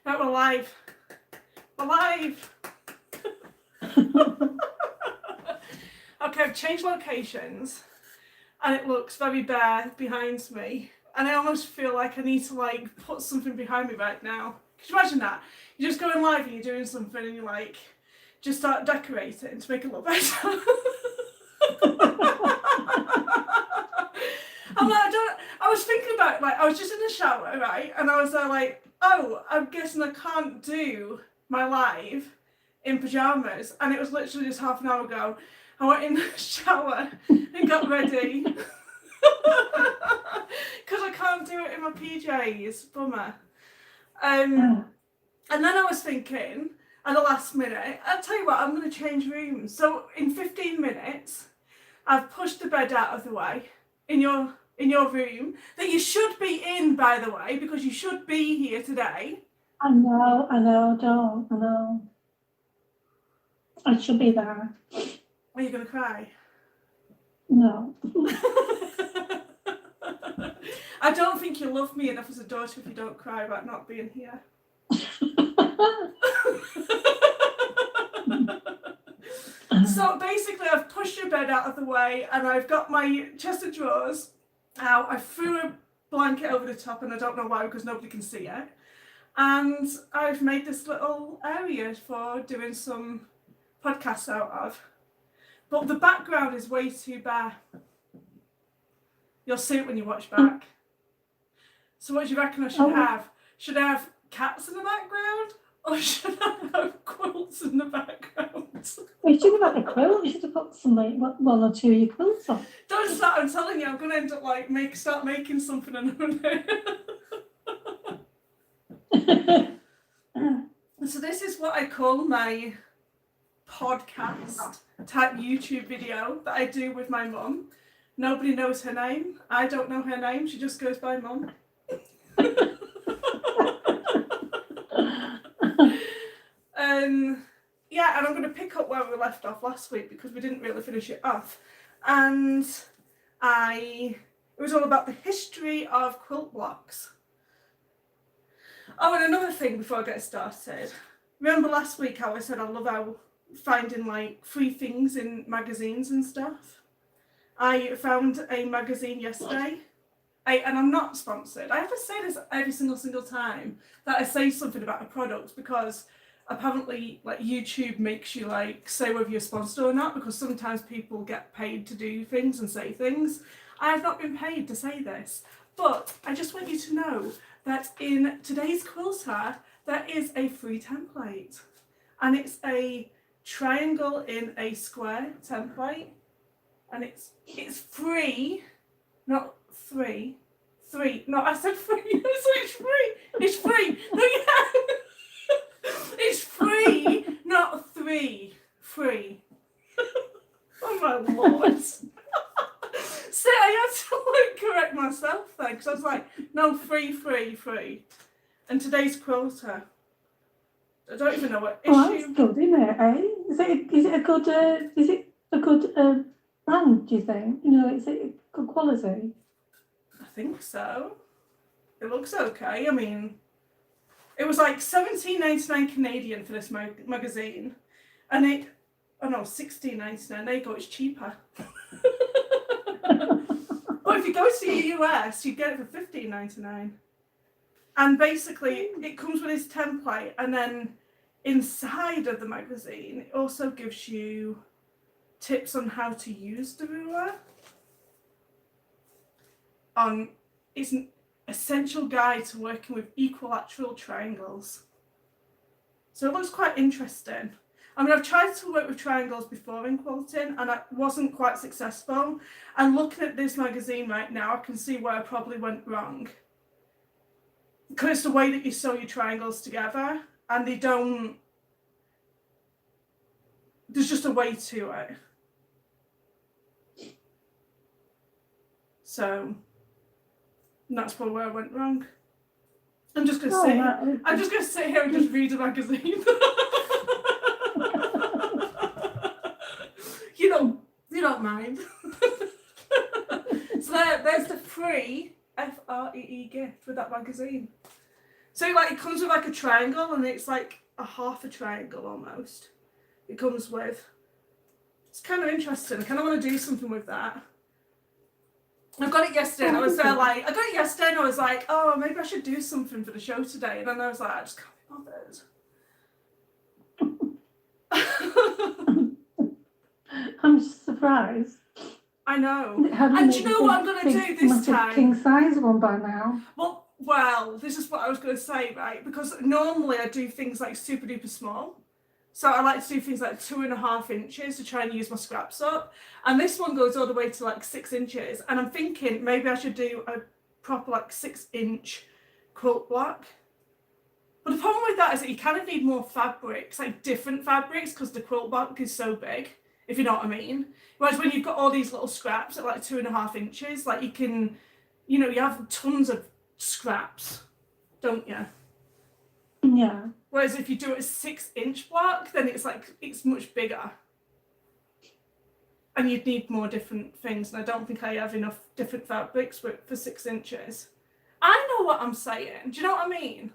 Right, we're live. We're live. Okay, I've changed locations and it looks very bare behind me. And I almost feel like I need to like put something behind me right now. Could you imagine that? You're just going live and you're doing something and you're like, just start decorating to make it look better. I was thinking about, like, I was just in the shower, right? And I was there like, oh, I'm guessing I can't do my live in pyjamas. And it was literally just half an hour ago. I went in the shower and got ready. Because I can't do it in my PJs. Bummer. And then I was thinking, at the last minute, I'll tell you what, I'm going to change rooms. So in 15 minutes, I've pushed the bed out of the way in your room that you should be in, by the way, because you should be here today. I know, I should be there. Are you going to cry? No. I don't think you love me enough as a daughter if you don't cry about not being here. So basically I've pushed your bed out of the way and I've got my chest of drawers out. I threw a blanket over the top and I don't know why because nobody can see it. And I've made this little area for doing some podcasts out of. But the background is way too bare. You'll see it when you watch back. So what do you reckon I should have? Should I have cats in the background? Or should I have quilts in the background? We should have had a quilt. You should have put some, like, one or two of your quilts on. Don't start, I'm telling you, I'm going to end up like start making something and So this is what I call my podcast type YouTube video that I do with my mum. Nobody knows her name. I don't know her name. She just goes by Mum. Yeah, and I'm going to pick up where we left off last week because we didn't really finish it off. And it was all about the history of quilt blocks. Oh, and another thing before I get started. Remember last week how I said I love how finding like free things in magazines and stuff? I found a magazine yesterday. And I'm not sponsored. I have to say this every single time that I say something about a product because apparently like YouTube makes you like say whether you're sponsored or not because sometimes people get paid to do things and say things. I have not been paid to say this, but I just want you to know that in today's quilter there is a free template and it's a triangle in a square template and it's free, not three. No, I said free. It's free. It's free. No, yeah. It's free, not three. Free. Oh my lord. See, I had to like correct myself then because I was like, no, free. And today's quilter. I don't even know what issue. Oh, that's good, isn't it? Eh? Is it a good brand? Do you think? You know, is it good quality? I think so. It looks okay. I mean, it was like $17.99 Canadian for this magazine, and $16.99. There you go. It's cheaper. But if you go to the US, you get it for $15.99. And basically, it comes with this template, and then inside of the magazine, it also gives you tips on how to use the ruler. It's an essential guide to working with equilateral triangles. So it looks quite interesting. I mean, I've tried to work with triangles before in quilting and I wasn't quite successful. And looking at this magazine right now, I can see where I probably went wrong. Because it's the way that you sew your triangles together and there's just a way to it. So that's probably where I went wrong. I'm just gonna sit here and just read a magazine. You don't mind. So there's the free FREE gift with that magazine. So like it comes with like a triangle, and it's like a half a triangle almost. It comes with. It's kind of interesting. I kind of want to do something with that. I got it yesterday, and I was there like, oh, maybe I should do something for the show today. And then I was like, I just can't be bothered. I'm just surprised. I know. And do you know what I'm going to do this time? King size one by now. Well, this is what I was going to say, right? Because normally I do things like super duper small. So I like to do things like 2.5 inches to try and use my scraps up. And this one goes all the way to like 6 inches. And I'm thinking maybe I should do a proper like 6-inch quilt block. But the problem with that is that you kind of need more fabrics, like different fabrics, because the quilt block is so big, if you know what I mean. Whereas when you've got all these little scraps at like 2.5 inches, like you can, you have tons of scraps, don't you? Yeah. Whereas if you do a 6-inch block, then it's much bigger. And you'd need more different things. And I don't think I have enough different fabrics for 6 inches. I know what I'm saying. Do you know what I mean?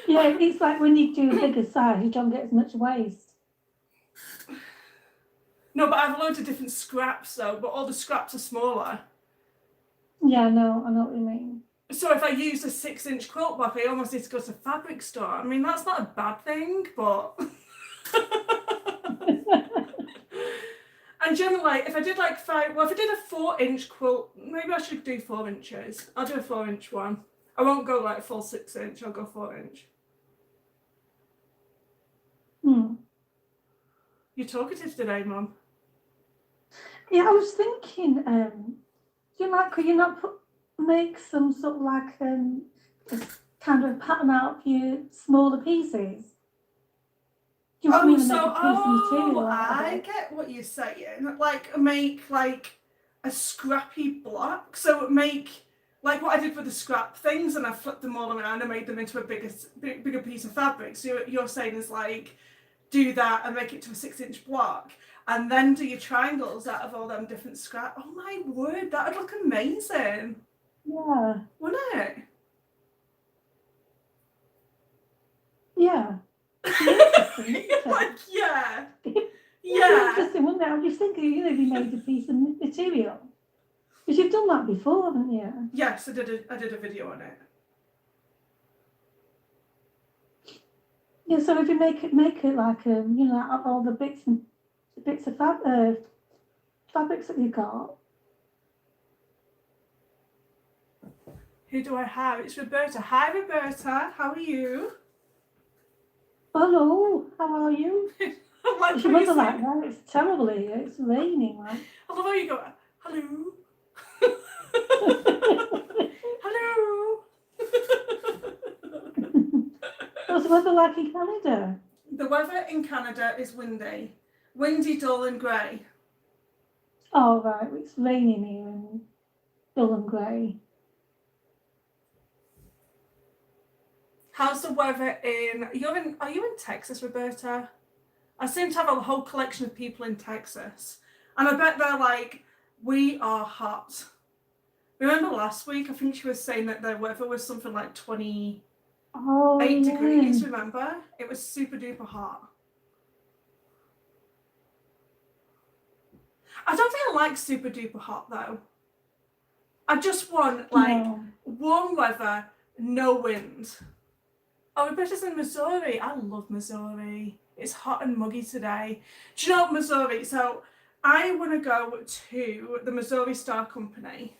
Yeah, it's like when you do a bigger size, you don't get as much waste. No, but I have loads of different scraps though, but all the scraps are smaller. Yeah, no, I know what you mean. So if I use a 6-inch quilt block, I almost need to go to a fabric store. I mean, that's not a bad thing, but... And generally, if I did like if I did a 4-inch quilt, maybe I should do 4 inches. I'll do a 4-inch one. I won't go like full 6-inch, I'll go 4-inch. You're talkative today, Mum. Yeah, I was thinking, could you not make some sort of like kind of pattern out of your smaller pieces? Do you want me to make a piece of material out of I it? get what you're saying. Like make like a scrappy block. So make like what I did with the scrap things, and I flipped them all around and made them into a bigger piece of fabric. So you're saying is like do that and make it to a 6-inch block, and then do your triangles out of all them different scrap. Oh my word, that would look amazing. Yeah. Wouldn't it? Yeah. Like, yeah. It's Yeah. interesting, wouldn't it? I'm just thinking, if you made a piece of material. Because you've done that before, haven't you? Yes, I did a video on it. Yeah, so if you make it like out of all the bits of fabrics that you got. Who do I have? It's Roberta. Hi, Roberta. How are you? Hello, how are you? Like It's your mother like that. It's terrible here. It's raining, like. I love how you go, hello. Hello. What's the weather like in Canada? The weather in Canada is windy. Windy, dull and grey. Oh, right. It's raining here and dull and grey. How's the weather are you in Texas, Roberta? I seem to have a whole collection of people in Texas. And I bet they're like, we are hot. Remember last week, I think she was saying that their weather was something like 28 degrees, remember? It was super duper hot. I don't think I like super duper hot though. I just want warm weather, no wind. Oh, Roberta's in Missouri. I love Missouri. It's hot and muggy today. Do you know what, Missouri? So I want to go to the Missouri Star Company.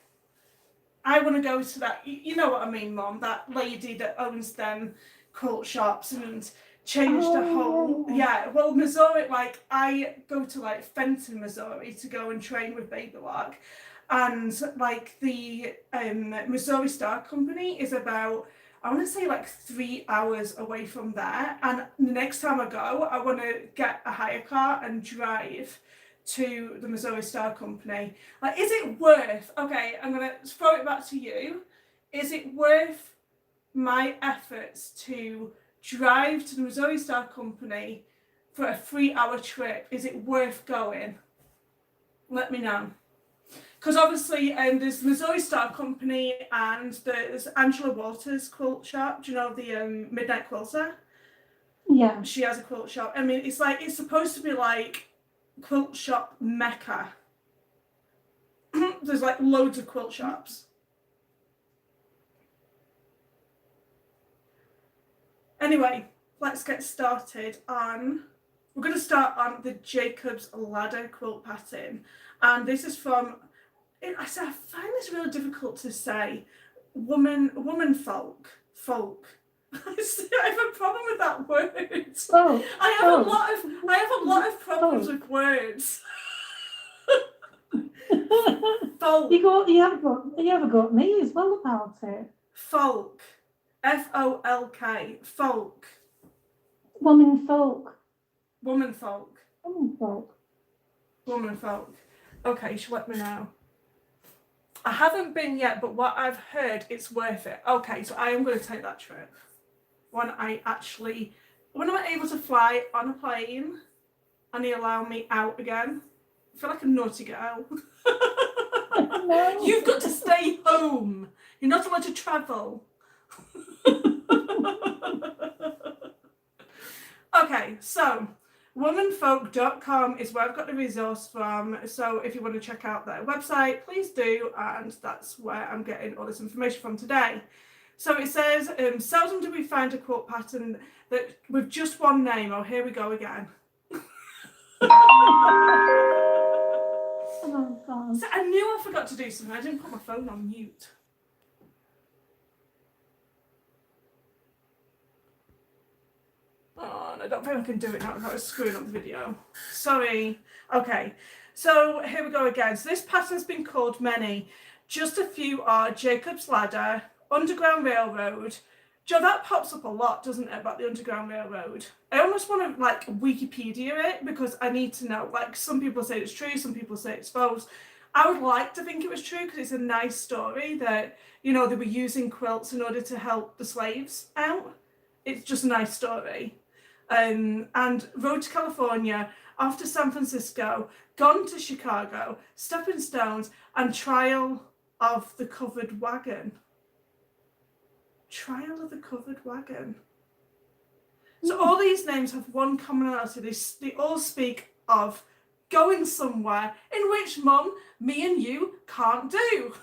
I want to go to that. You know what I mean, Mom? That lady that owns them quilt shops and changed the whole. Yeah, well, Missouri, like I go to like Fenton, Missouri to go and train with Baby Lark. And like the Missouri Star Company is about, I want to say like 3 hours away from there. And the next time I go, I want to get a hire car and drive to the Missouri Star Company. Like, is it worth, okay, I'm going to throw it back to you. Is it worth my efforts to drive to the Missouri Star Company for a 3-hour trip? Is it worth going? Let me know. Because obviously there's Missouri Star Company and there's Angela Walters Quilt Shop. Do you know the Midnight Quilter? Yeah. She has a quilt shop. I mean, it's like, it's supposed to be like quilt shop mecca. There's like loads of quilt shops. Anyway, let's get started on, we're going to start on the Jacob's Ladder quilt pattern. And this is from, I find this really difficult to say, woman folk. I have a problem with that word. Oh, I have a lot of problems with words. Folk. You haven't got me as well about it. Folk. F-O-L-K. Folk. Woman folk. Woman folk. Woman folk. Woman folk. Okay, you should let me know. I haven't been yet, but what I've heard, it's worth it. Okay, so I am going to take that trip. When I'm able to fly on a plane and they allow me out again. I feel like a naughty girl. No. You've got to stay home. You're not allowed to travel. Okay, so womanfolk.com is where I've got the resource from. So if you want to check out their website, please do. And that's where I'm getting all this information from today. So it says, seldom do we find a quilt pattern that with just one name. Oh, here we go again. Oh, God. So I knew I forgot to do something. I didn't put my phone on mute. Oh, and I don't think I can do it now without screwing up the video. Sorry. Okay, so here we go again. So this pattern's been called many. Just a few are Jacob's Ladder, Underground Railroad. Joe, that pops up a lot, doesn't it, about the Underground Railroad? I almost want to, like, Wikipedia it because I need to know. Like, some people say it's true, some people say it's false. I would like to think it was true because it's a nice story that, you know, they were using quilts in order to help the slaves out. It's just a nice story. And Road to California, off to San Francisco, gone to Chicago, Stepping Stones, and Trial of the Covered Wagon. Trial of the Covered Wagon. So all these names have one commonality. They all speak of going somewhere in which, Mum, me and you can't do.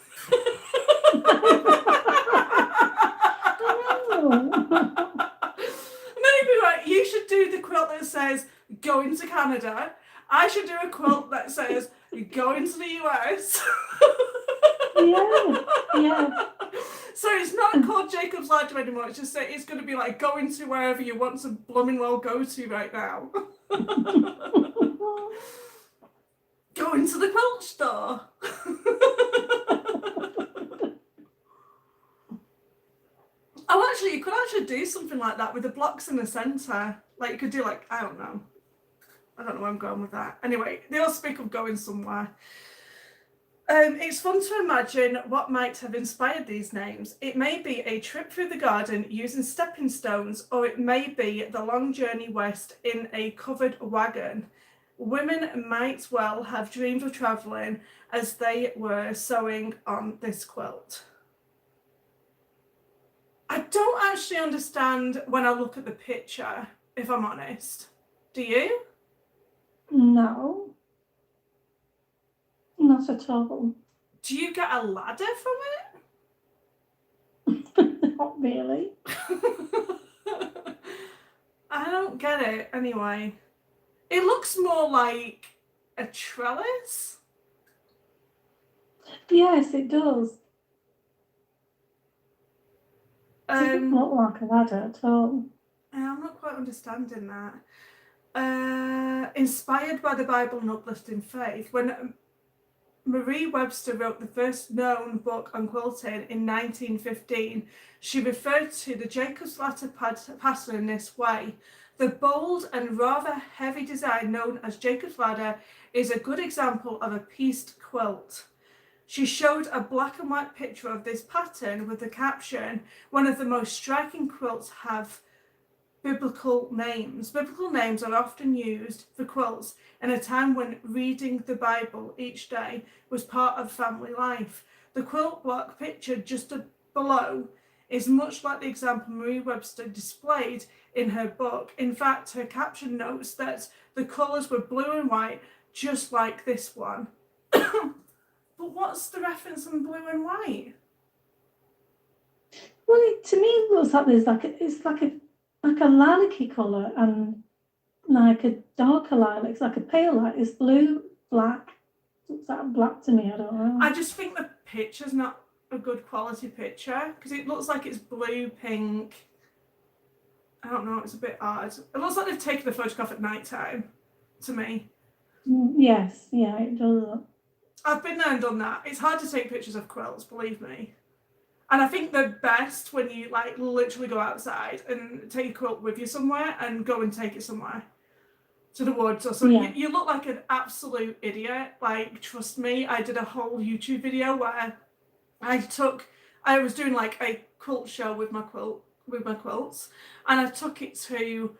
Maybe, right, you should do the quilt that says going to Canada. I should do a quilt that says going to the US. Yeah. So it's not called Jacob's Ladder anymore. It's just it's going to be like going to wherever you want to blooming well go to right now. Going to the quilt store. Oh, actually, you could actually do something like that with the blocks in the centre. Like you could do like, I don't know where I'm going with that. Anyway, they all speak of going somewhere. It's fun to imagine what might have inspired these names. It may be a trip through the garden using stepping stones, or it may be the long journey west in a covered wagon. Women might well have dreamed of travelling as they were sewing on this quilt. I don't actually understand when I look at the picture, if I'm honest. Do you? No. Not at all. Do you get a ladder from it? Not really. I don't get it anyway. It looks more like a trellis. Yes, it does. It doesn't look like a ladder at all. I'm not quite understanding that. Inspired by the Bible and uplifting faith. When Marie Webster wrote the first known book on quilting in 1915, she referred to the Jacob's Ladder pattern in this way. The bold and rather heavy design known as Jacob's Ladder is a good example of a pieced quilt. She showed a black and white picture of this pattern with the caption, "One of the most striking quilts biblical names. Biblical names are often used for quilts in a time when reading the Bible each day was part of family life. The quilt block pictured just below is much like the example Marie Webster displayed in her book. In fact, her caption notes that the colours were blue and white, just like this one. But what's the reference on blue and white? Well, to me, it looks like it's like a lilac-y colour and like a darker lilac. It's like a pale lilac. It's blue, black. Looks like black to me. I don't know. I just think the picture's not a good quality picture because it looks like it's blue, pink. I don't know. It's a bit odd. It looks like they've taken the photograph at night time. To me. Yes. Yeah, it does. I've been there and done that. It's hard to take pictures of quilts, believe me. And I think they're best when you like literally go outside and take a quilt with you somewhere and go and take it somewhere to the woods or something. Yeah. You look like an absolute idiot. Like, trust me, I did a whole YouTube video where I was doing like a quilt show with my quilts, and I took it to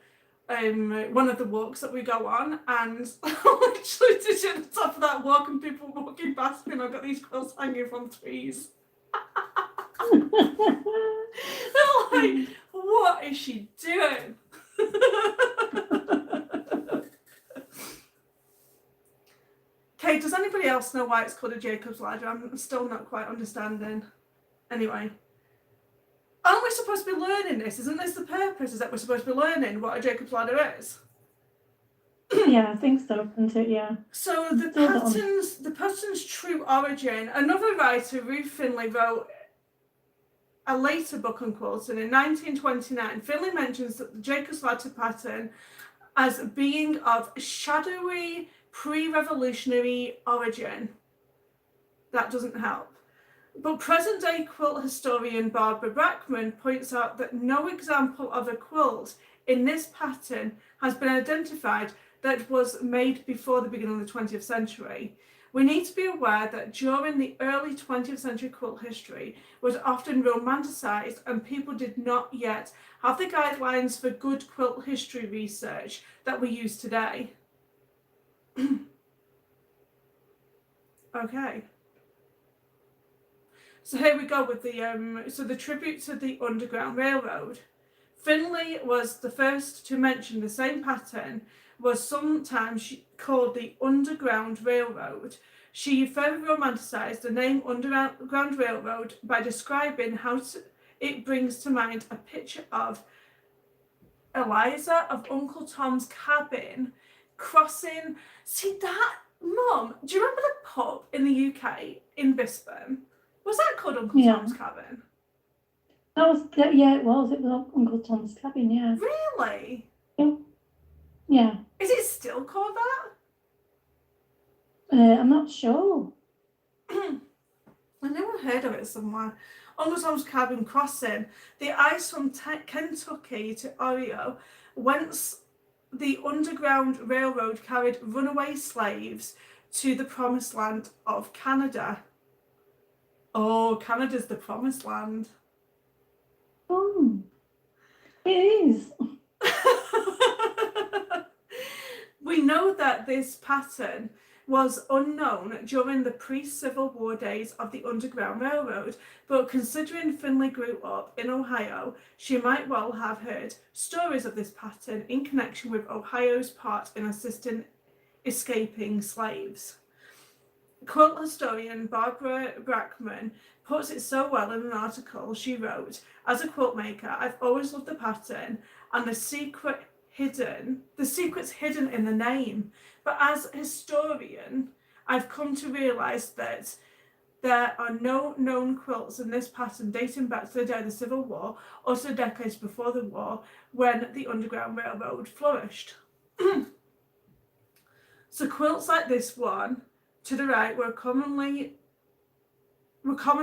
one of the walks that we go on, and I literally did it at the top of that walk and people were walking past me and I've got these quilts hanging from trees. They're like, what is she doing? Okay, does anybody else know why it's called a Jacob's ladder? I'm still not quite understanding. Anyway. Aren't we supposed to be learning this? Isn't this the purpose? Is that we're supposed to be learning what a Jacob's ladder is? Yeah, I think so, isn't it? Yeah. So the pattern's true origin. Another writer, Ruth Finley, wrote a later book on quilting in 1929. Finley mentions that the Jacob's ladder pattern as being of shadowy pre-revolutionary origin. That doesn't help. But present-day quilt historian Barbara Brackman points out that no example of a quilt in this pattern has been identified that was made before the beginning of the 20th century. We need to be aware that during the early 20th century quilt history was often romanticised and people did not yet have the guidelines for good quilt history research that we use today. Okay. So here we go with the tribute to the Underground Railroad. Finley was the first to mention the same pattern was sometimes called the Underground Railroad. She further romanticised the name Underground Railroad by describing how it brings to mind a picture of Eliza of Uncle Tom's Cabin crossing. See that, Mum? Do you remember the pub in the UK in Bisburn? Was that called Uncle Tom's Cabin? That was, yeah, it was. It was Uncle Tom's Cabin, yeah. Really? Yeah. Is it still called that? I'm not sure. I never heard of it somewhere. Uncle Tom's Cabin crossing the ice from Kentucky to Ohio, whence the Underground Railroad carried runaway slaves to the promised land of Canada. Oh, Canada's the promised land. Oh, it is. We know that this pattern was unknown during the pre-Civil War days of the Underground Railroad, but considering Finley grew up in Ohio, she might well have heard stories of this pattern in connection with Ohio's part in assisting escaping slaves. Quilt historian Barbara Brackman puts it so well in an article she wrote, "As a quilt maker, I've always loved the pattern and the secret's hidden in the name. But as a historian, I've come to realise that there are no known quilts in this pattern dating back to the day of the Civil War or to the decades before the war when the Underground Railroad flourished." So quilts like this one to the right were common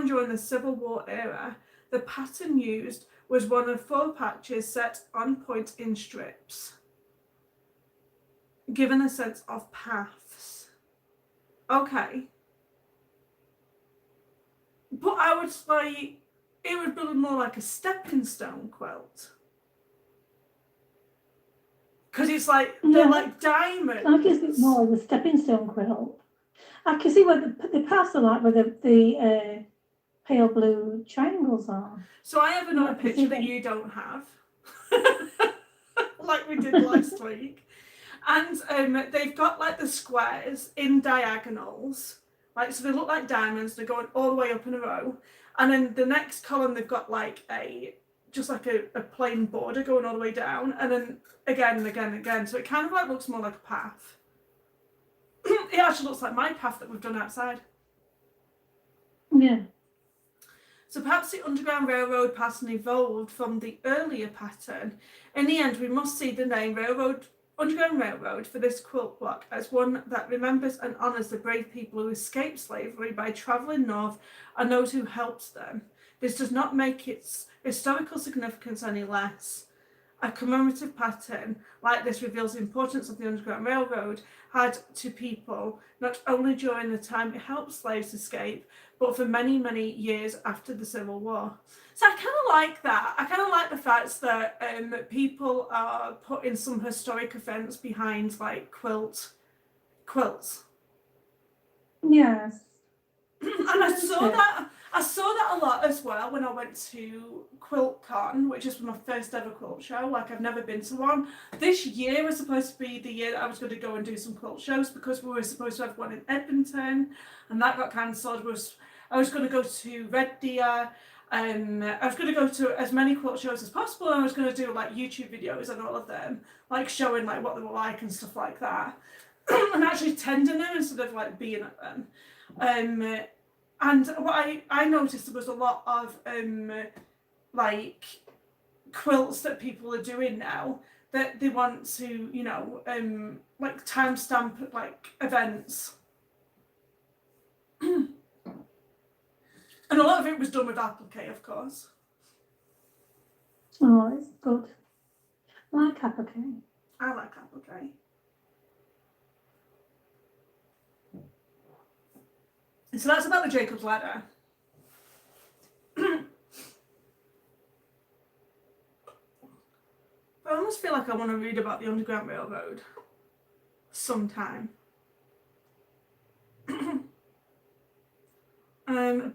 during the Civil War era. The pattern used was one of 4 patches set on point in strips, given a sense of paths. Okay. But I would say it would be more like a stepping stone quilt. because it's like they're like diamonds. I guess it's more of a stepping stone quilt. I can see where the parts are like where the pale blue triangles are. So I have another picture that you don't have, like we did last week. And they've got like the squares in diagonals, like so they look like diamonds. They're going all the way up in a row, and then the next column they've got like a plain border going all the way down, and then again and again and again. So it kind of like looks more like a path. It actually looks like my path that we've done outside. Yeah. So perhaps the Underground Railroad pattern evolved from the earlier pattern. In the end, we must see the name Underground Railroad for this quilt block as one that remembers and honours the brave people who escaped slavery by travelling north and those who helped them. This does not make its historical significance any less. A commemorative pattern like this reveals the importance of the Underground Railroad had to people, not only during the time it helped slaves escape, but for many, many years after the Civil War. So I kind of like that. I kind of like the fact that people are putting some historic events behind like quilts. Yes. And I saw that a lot as well when I went to QuiltCon, which is my first ever quilt show. Like I've never been to one. This year was supposed to be the year that I was going to go and do some quilt shows because we were supposed to have one in Edmonton, and that got cancelled. I was going to go to Red Deer. I was going to go to as many quilt shows as possible, and I was going to do like YouTube videos and all of them, like showing like what they were like and stuff like that, and actually tending them instead of like being at them. And what I noticed there was a lot of like quilts that people are doing now that they want to, you know, like timestamp like events. And a lot of it was done with applique, of course. Oh, it's good. I like applique. I like applique. So that's about the Jacob's Ladder. But I almost feel like I want to read about the Underground Railroad sometime.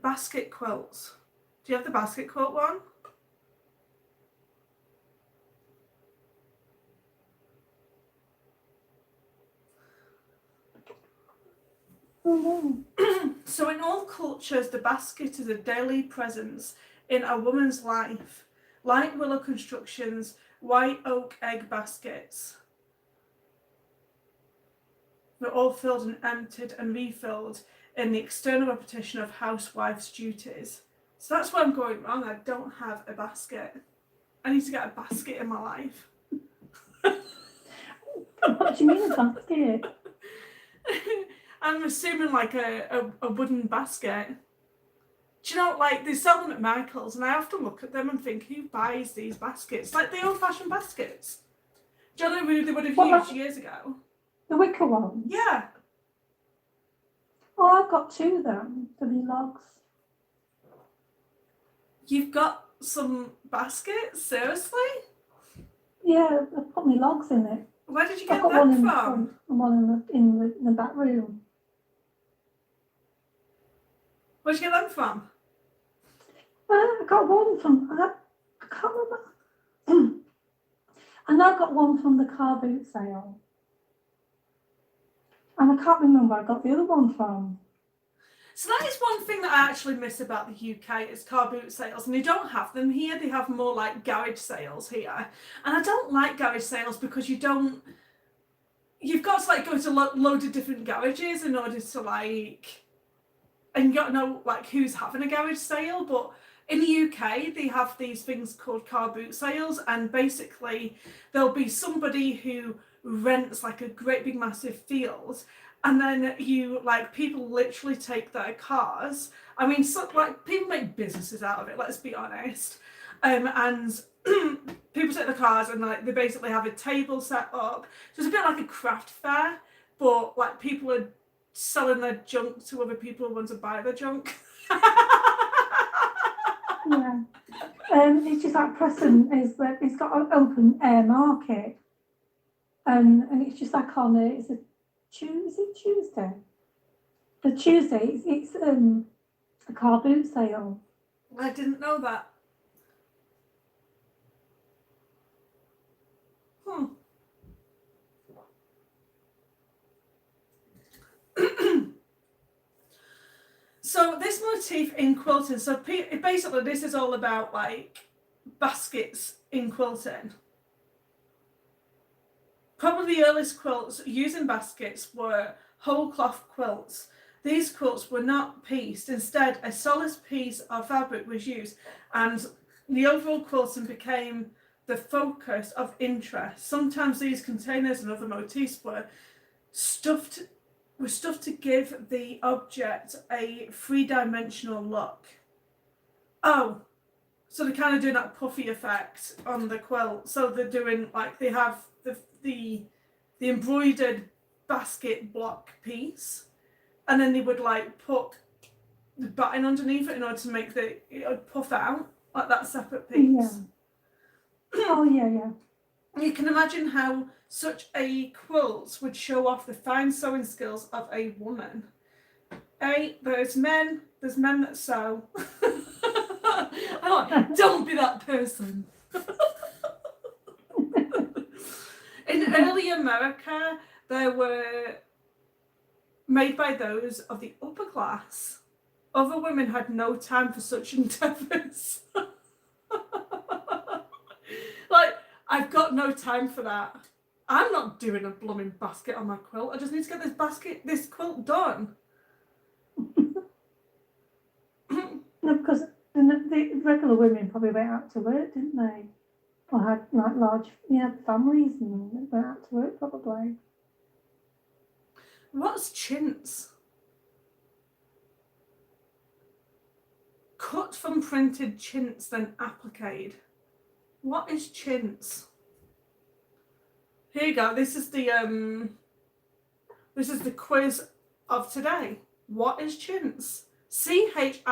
Basket quilts. Do you have the basket quilt one? Oh, So in all cultures, the basket is a daily presence in a woman's life. Light willow constructions, white oak egg baskets. They're all filled and emptied and refilled in the external repetition of housewife's duties. So that's where I'm going wrong. I don't have a basket. I need to get a basket in my life. what do you mean a basket? I'm assuming like a wooden basket. Do you know, like they sell them at Michael's, and I often look at them and think, who buys these baskets? Like the old-fashioned baskets. Do you know who they would have used years ago? The wicker ones? Yeah. Oh, I've got two of them for the logs. You've got some baskets? Seriously? Yeah, I put my logs in it. Where did you I've get got that one in from? the front and one in the back room. Where'd you get them from? I got one from, I can't remember. And I got one from the car boot sale. And I can't remember where I got the other one from. So that is one thing that I actually miss about the UK is car boot sales, and they don't have them here. They have more like garage sales here, and I don't like garage sales because you've got to like go to loads of different garages in order to like, and you got to know like who's having a garage sale. But in the UK, they have these things called car boot sales, and basically there'll be somebody who rents like a great big massive field, and then people literally take their cars. I mean, so, like people make businesses out of it, let's be honest. And people take the cars and like they basically have a table set up. So it's a bit like a craft fair, but like people are selling their junk to other people who want to buy their junk. Yeah. It's just like Preston is that it's got an open air market. and it's just like on it's a Tuesday? The Tuesday, it's a car boot sale. I didn't know that. So this motif in quilting, so basically this is all about like baskets in quilting. Probably the earliest quilts using baskets were whole cloth quilts. These quilts were not pieced. Instead, a solid piece of fabric was used, and the overall quilting became the focus of interest. Sometimes these containers and other motifs were stuffed to give the object a three-dimensional look. Oh, so they're kind of doing that puffy effect on the quilt. So they're doing like they have the embroidered basket block piece, and then they would like put the batting underneath it in order to make it would puff out like that separate piece. Yeah. Oh yeah. You can imagine how such a quilt would show off the fine sewing skills of a woman. There's men that sew. Don't be that person. In early America, they were made by those of the upper class. Other women had no time for such endeavours. Like, I've got no time for that. I'm not doing a blooming basket on my quilt. I just need to get this quilt done. No, because the regular women probably went out to work, didn't they? Or had like large, families and went out to work probably. What's chintz? Cut from printed chintz, then appliqued. What is chintz? Here you go. This is the quiz of today. What is chintz? CHINTZ.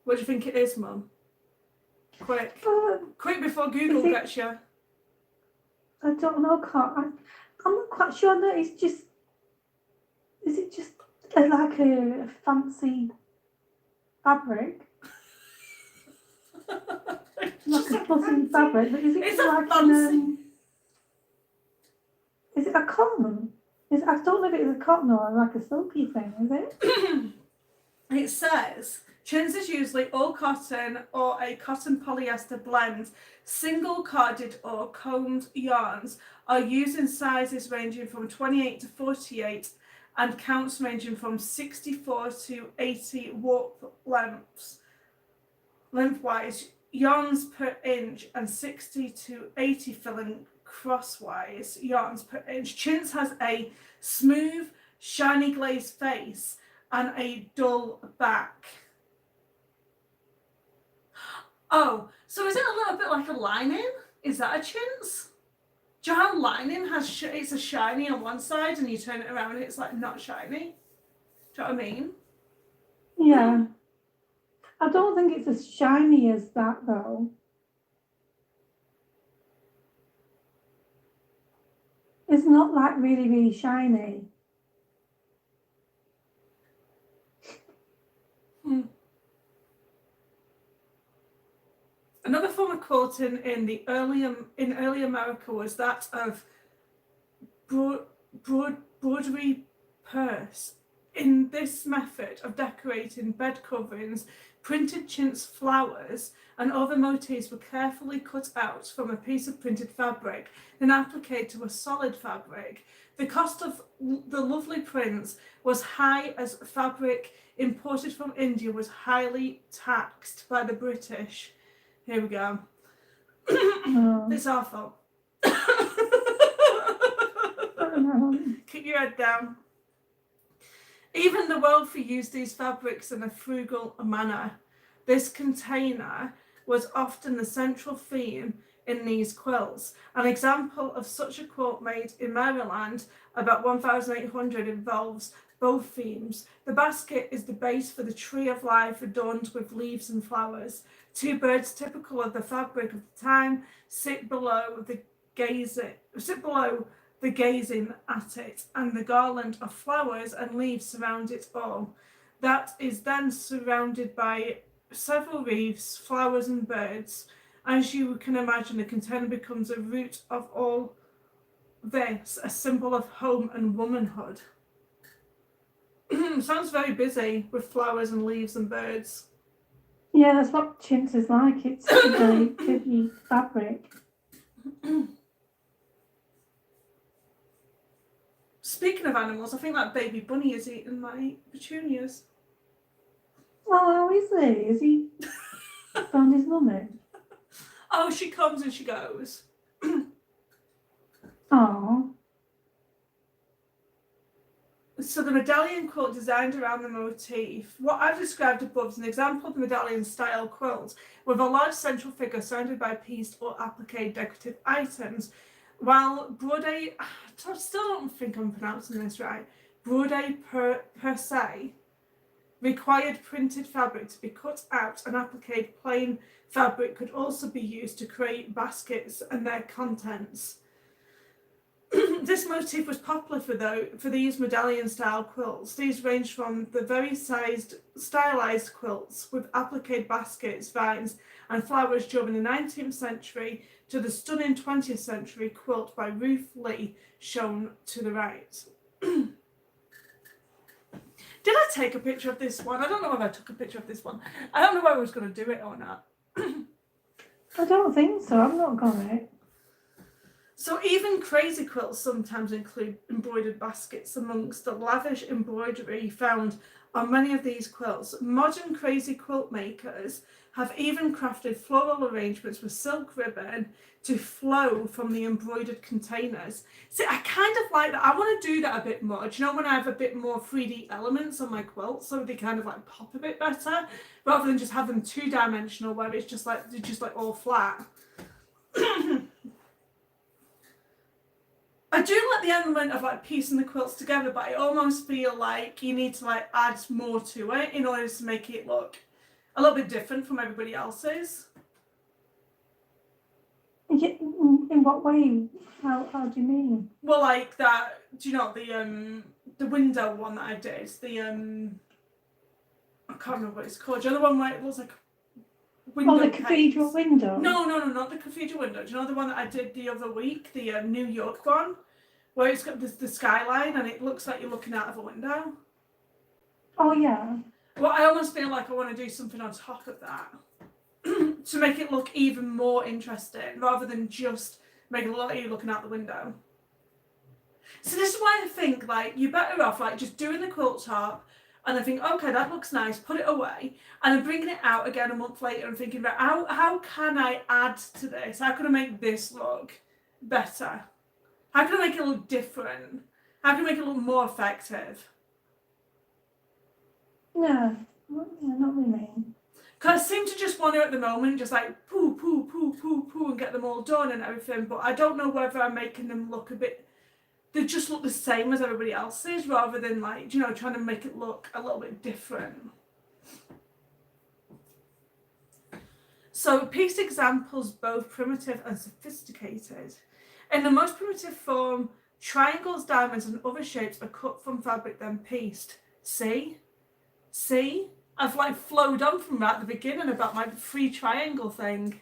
What do you think it is, Mum? Quick before Google gets you. I don't know. I'm not quite sure. No, is it just like a fancy fabric? Like a fuzzy fabric, but is it It's like fancy. is it a cotton? I don't know if it's a cotton or like a silky thing, is it? It says chintz is usually all cotton or a cotton polyester blend. Single carded or combed yarns are used in sizes ranging from 28 to 48 and counts ranging from 64 to 80 warp lengthwise, yarns per inch, and 60 to 80 filling crosswise yarns per inch. Chintz has a smooth, shiny glazed face and a dull back. Oh, so is it a little bit like a lining? Is that a chintz? Do you know how lining has it's a shiny on one side and you turn it around and it's like not shiny? Do you know what I mean? Yeah. I don't think it's as shiny as that though. It's not like really, really shiny. Another form of quilting in early America was that of Broderie Perse. In this method of decorating bed coverings, printed chintz flowers and other motifs were carefully cut out from a piece of printed fabric, then applied to a solid fabric. The cost of the lovely prints was high as fabric imported from India was highly taxed by the British. Here we go. It's our fault. Keep your head down. Even the wealthy used these fabrics in a frugal manner. This container was often the central theme in these quilts. An example of such a quilt made in Maryland about 1800 involves both themes. The basket is the base for the tree of life adorned with leaves and flowers. Two birds typical of the fabric of the time sit below the gazing at it, and the garland of flowers and leaves surround it all. That is then surrounded by several wreaths, flowers and birds. As you can imagine, the container becomes a root of all this, a symbol of home and womanhood. Sounds very busy with flowers and leaves and birds. Yeah, that's what Chintz is like. It's a very pretty fabric. Speaking of animals, I think that baby bunny is eating my petunias. Oh, is he? Is he found his mummy? Oh, she comes and she goes. Oh. So the medallion quilt designed around the motif. What I've described above is an example of the medallion style quilt with a large central figure surrounded by pieced or appliqué decorative items. While Broderie, I still don't think I'm pronouncing this right, Broderie Perse required printed fabric to be cut out and appliqué plain fabric could also be used to create baskets and their contents. This motif was popular for these medallion style quilts. These range from the very stylized quilts with appliqué baskets, vines and flowers during the 19th century to the stunning 20th century quilt by Ruth Lee, shown to the right. Did I take a picture of this one? I don't know if I took a picture of this one. I don't know whether I was going to do it or not. I don't think so. I've not got it. So even crazy quilts sometimes include embroidered baskets amongst the lavish embroidery found on many of these quilts. Modern crazy quilt makers have even crafted floral arrangements with silk ribbon to flow from the embroidered containers. See, I kind of like that. I want to do that a bit more. Do you know, when I have a bit more 3D elements on my quilts, so they kind of like pop a bit better, rather than just have them two-dimensional where it's just like they're just like all flat. I do like the element of like piecing the quilts together, but I almost feel like you need to like add more to it in order to make it look a little bit different from everybody else's. In what way? How do you mean? Well, like that. Do you know the window one that I did? I can't remember what it's called. Do you know the one where it looks like window? Oh, the cathedral window. No, not the cathedral window. Do you know the one that I did the other week? The New York one, where it's got the skyline and it looks like you're looking out of a window. Oh yeah. Well, I almost feel like I want to do something on top of that to make it look even more interesting, rather than just making it look like you're looking out the window. So this is why I think like you're better off like just doing the quilt top, and I think, okay, that looks nice, put it away, and then bringing it out again a month later and thinking about how can I add to this? How can I make this look better? How can I make it look different? How can I make it look more effective? Yeah, not really. Because I seem to just want to at the moment just like poo and get them all done and everything, but I don't know whether I'm making them look a bit, they just look the same as everybody else's, rather than like, you know, trying to make it look a little bit different. So piece examples both primitive and sophisticated. In the most primitive form, triangles, diamonds and other shapes are cut from fabric then pieced. See? I've like flowed on from that at the beginning about my free triangle thing.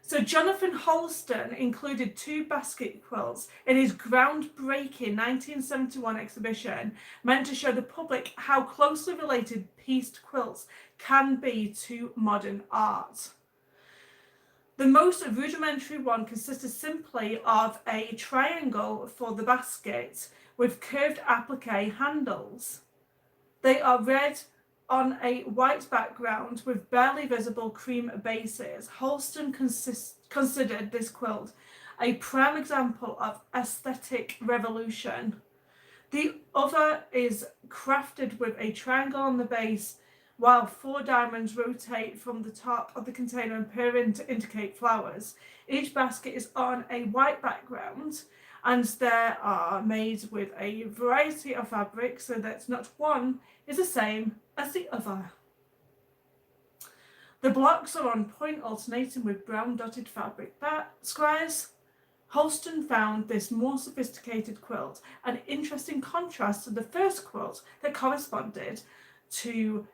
So Jonathan Holston included 2 basket quilts in his groundbreaking 1971 exhibition, meant to show the public how closely related pieced quilts can be to modern art. The most rudimentary one consisted simply of a triangle for the basket with curved applique handles. They are red on a white background with barely visible cream bases. Holston considered this quilt a prime example of aesthetic revolution. The other is crafted with a triangle on the base while 4 diamonds rotate from the top of the container and peer to indicate flowers. Each basket is on a white background, and they are made with a variety of fabrics so that not one is the same as the other. The blocks are on point, alternating with brown dotted fabric squares. Holston found this more sophisticated quilt an interesting contrast to the first quilt that corresponded to...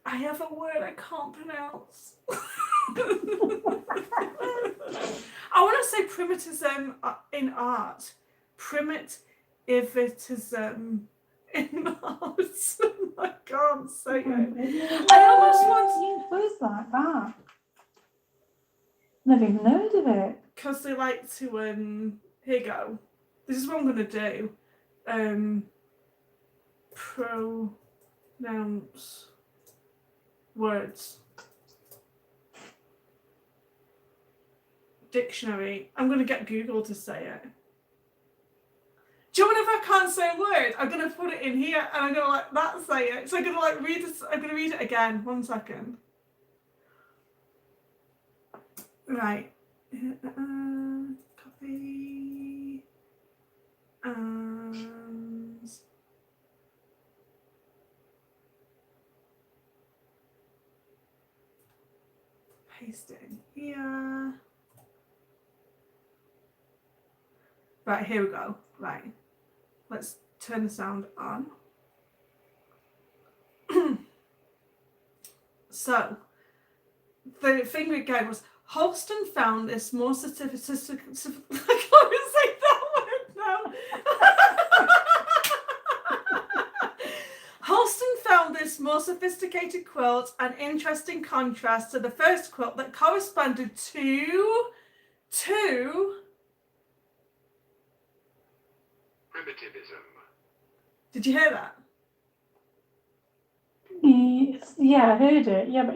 I have a word I can't pronounce. I want to say primitivism in art. Primitivism in art. I can't say it. I almost want words like that. Never even heard of it. Because they like to, here you go. This is what I'm going to do. Pronounce words. Dictionary. I'm going to get Google to say it. Do you know whenever I can't say a word, I'm going to put it in here and I'm going to like that say it. So I'm going to like read it. I'm going to read it again. 1 second. Right. Copy. And paste it in here. Right, here we go. Right. Let's turn the sound on. So, the thing again was Holston found this more sophisticated... I can't even say that word now. Holston found this more sophisticated quilt an interesting contrast to the first quilt that corresponded to... Primitivism. Did you hear that? Yeah, I heard it. Yeah, but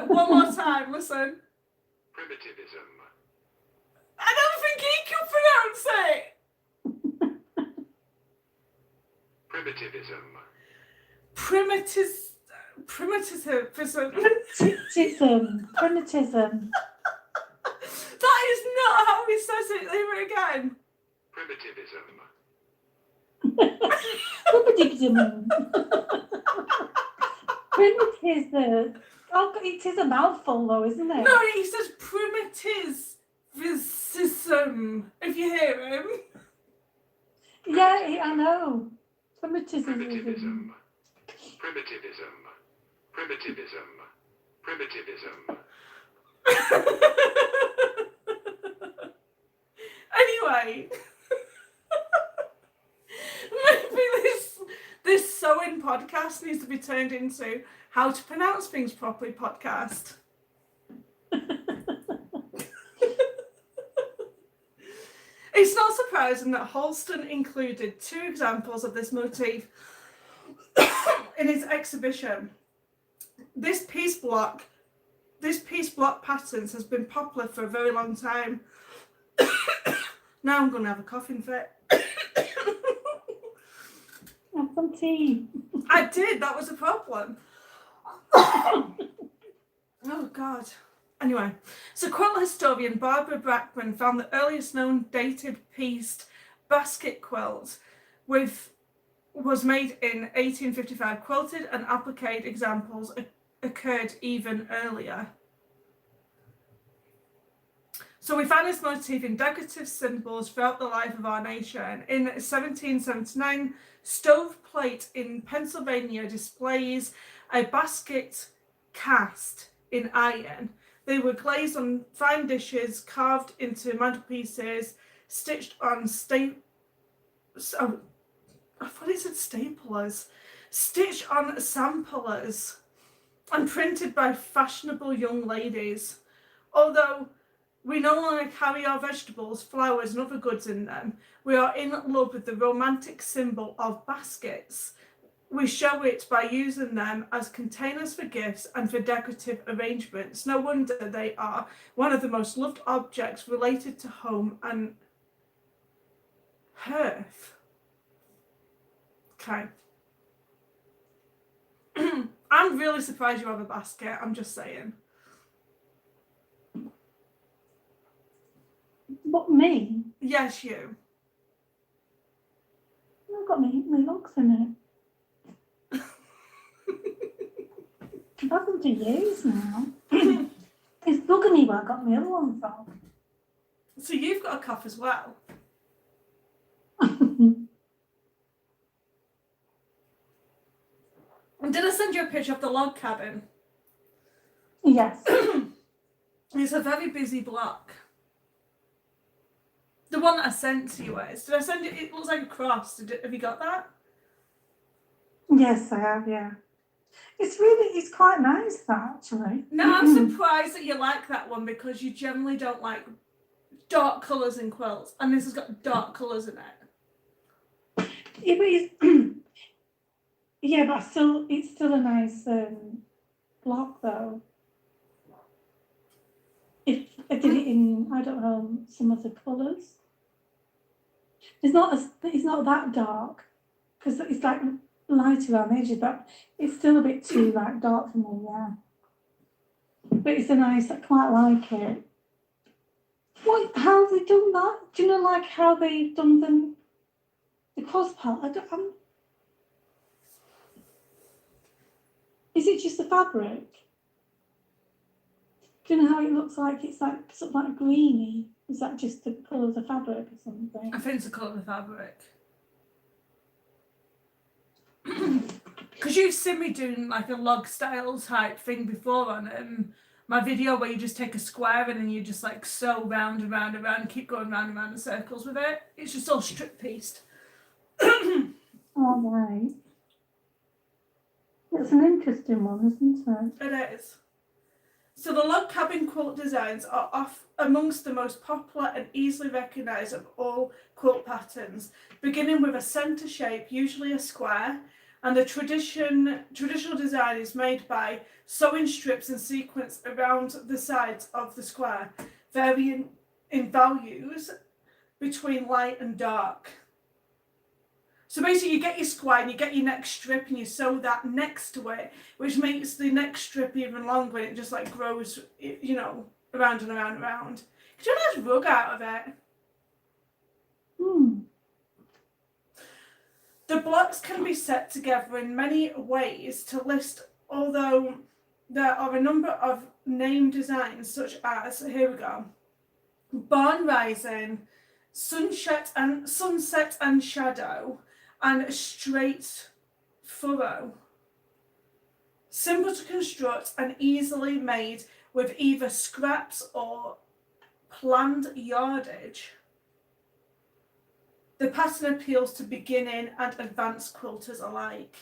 One more time, listen. Primitivism. I don't think he can pronounce it. Primitivism. Primitivism. That is not how he says it. Leave it again. Primitivism. Primitivism. Oh, it is a mouthful though, isn't it? No, he says primitivism. If you hear him. Yeah, I know. Primitivism. Primitivism. Primitivism. Primitivism. Anyway. Maybe this sewing podcast needs to be turned into how to pronounce things properly podcast. It's not surprising that Holston included 2 examples of this motif in his exhibition. This piece block patterns has been popular for a very long time. Now I'm going to have a coughing fit. Have some tea. I did, that was a problem. Oh God. Anyway, so quilt historian Barbara Brackman found the earliest known dated pieced basket quilt was made in 1855. Quilted and applique examples occurred even earlier. So we found this motif in decorative symbols throughout the life of our nation. In 1779, stoveplate in Pennsylvania displays a basket cast in iron. They were glazed on fine dishes, carved into mantelpieces, stitched on staplers, stitched on samplers, and printed by fashionable young ladies. Although we no longer carry our vegetables, flowers, and other goods in them, we are in love with the romantic symbol of baskets. We show it by using them as containers for gifts and for decorative arrangements. No wonder they are one of the most loved objects related to home and Hearth. Okay. I'm really surprised you have a basket. I'm just saying. What, me? Yes, you. I've got my logs in it. I've had them for years now. It's bugging me where I got my other one from. So you've got a cuff as well. And did I send you a picture of the log cabin? Yes. It's a very busy block. The one that I sent to you is. Did I send it? It looks like a cross. Have you got that? Yes, I have, yeah. It's quite nice, that, actually. No, I'm surprised that you like that one because you generally don't like dark colours in quilts. And this has got dark colours in it. Yeah, but it's, yeah, but it's still a nice block, though. If I did it in, I don't know, some of the colours. It's not that dark because it's like lighter around the edges, but it's still a bit too like dark for me, yeah. But it's a nice, I quite like it. How have they done that? Do you know like how they've done the cross part? Is it just the fabric? Do you know how it looks like? It's like sort of like greeny. Is that just the colour of the fabric or something? I think it's the colour of the fabric. Because you've seen me doing like a log style type thing before on my video where you just take a square and then you just like sew round and round and round and keep going round and round in circles with it. It's just all strip pieced. Oh, right. It's an interesting one, isn't it? It is. So the log cabin quilt designs are amongst the most popular and easily recognised of all quilt patterns, beginning with a centre shape, usually a square, and the traditional design is made by sewing strips and sequins around the sides of the square, varying in values between light and dark. So basically you get your square and you get your next strip and you sew that next to it, which makes the next strip even longer and it just like grows, you know, around and around and around. You do a nice rug out of it. The blocks can be set together in many ways to list, although there are a number of name designs such as, here we go, Barn Rising, Sunset and Shadow, and Straight Furrow. Simple to construct and easily made with either scraps or planned yardage. The pattern appeals to beginning and advanced quilters alike.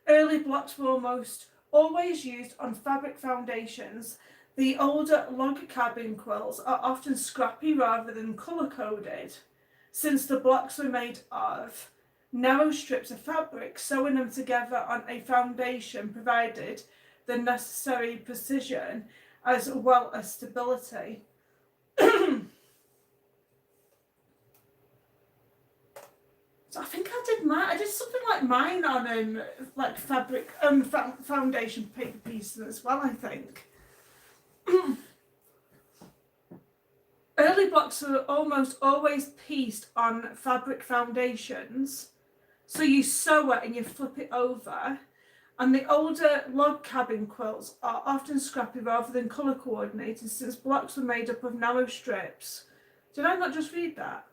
Early blocks were almost always used on fabric foundations. The older log cabin quilts are often scrappy rather than colour-coded, since the blocks were made of narrow strips of fabric. Sewing them together on a foundation provided the necessary precision as well as stability. So I think I did mine. I did something like mine on like fabric foundation paper pieces as well, I think. Early blocks were almost always pieced on fabric foundations. So you sew it and you flip it over. And the older log cabin quilts are often scrappy rather than colour coordinated, since blocks were made up of narrow strips. Did I not just read that?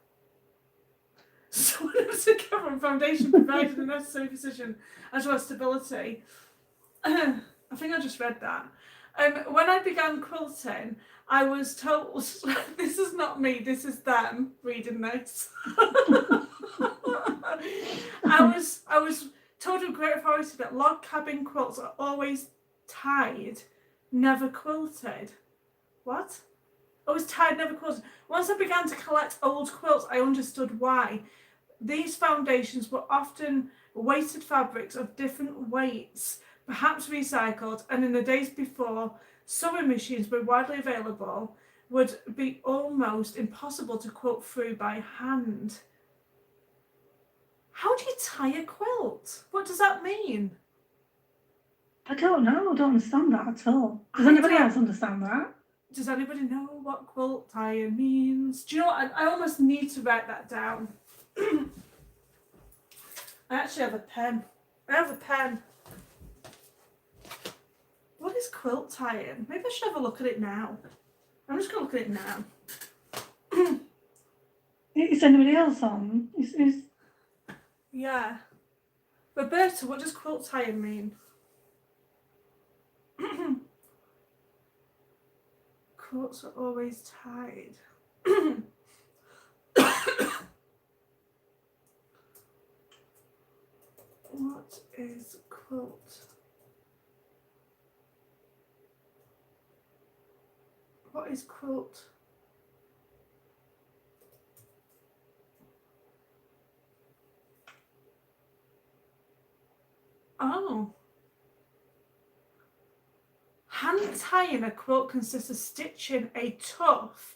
So when it was together on foundation provided the necessary precision as well as stability. I think I just read that. When I began quilting, I was told, this is not me, this is them reading this. I was told with great authority that log cabin quilts are always tied, never quilted. What? Always tied, never quilted. Once I began to collect old quilts, I understood why. These foundations were often weighted fabrics of different weights, perhaps recycled, and in the days before sewing machines were widely available, would be almost impossible to quilt through by hand. How do you tie a quilt? What does that mean? I don't know. I don't understand that at all. Does I anybody don't- else understand that? Does anybody know what quilt tying means? Do you know what? I almost need to write that down. I actually have a pen. What is quilt tying? Maybe I should have a look at it now. I'm just going to look at it now. Is anybody else on? Yeah. Roberta, what does quilt tying mean? Quilts are always tied. What is quilt? What is quilt? Oh. Hand tying a quilt consists of stitching a tough,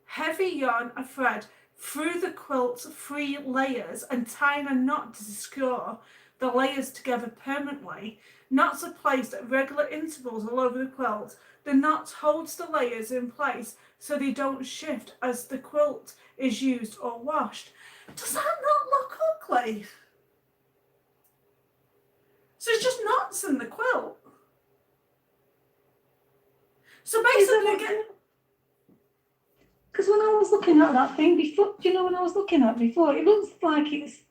heavy yarn or thread through the quilt's 3 layers and tying a knot to secure the layers together permanently. Knots are placed at regular intervals all over the quilt. The knot holds the layers in place so they don't shift as the quilt is used or washed. Does that not look ugly? So it's just knots in the quilt. So basically, because when I was looking at that thing before, do you know when I was looking at it before, it looks like it's.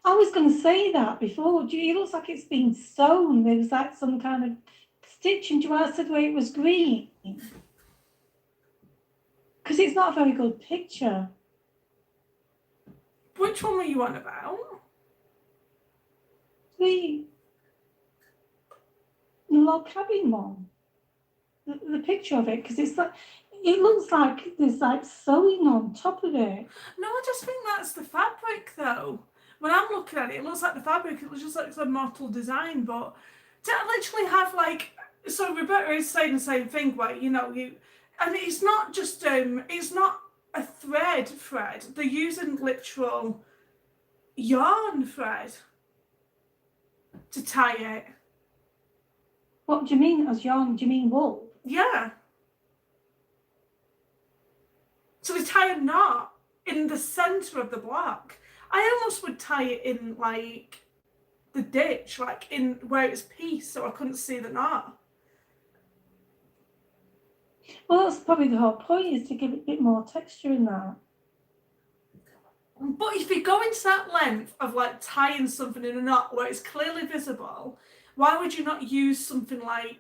I was going to say that before. It looks like it's been sewn. There was like some kind of stitching. Do you know why I said where it was green? Because it's not a very good picture. which one were you on about? The log cabin one. The picture of it, because it's like, it looks like there's like sewing on top of it. No, I just think that's the fabric though. When I'm looking at it, it looks like the fabric, it looks just like it's a model design, but to literally have like, so Roberta is saying the same thing where, you know, and it's not just, it's not a thread, they're using literal yarn thread to tie it. What do you mean as yarn? Do you mean wool? Yeah. So they tie a knot in the centre of the block. I almost would tie it in like the ditch, like in where it's piece, so I couldn't see the knot. Well, that's probably the whole point, is to give it a bit more texture in that. But if you go into that length of like tying something in a knot where it's clearly visible, why would you not use something like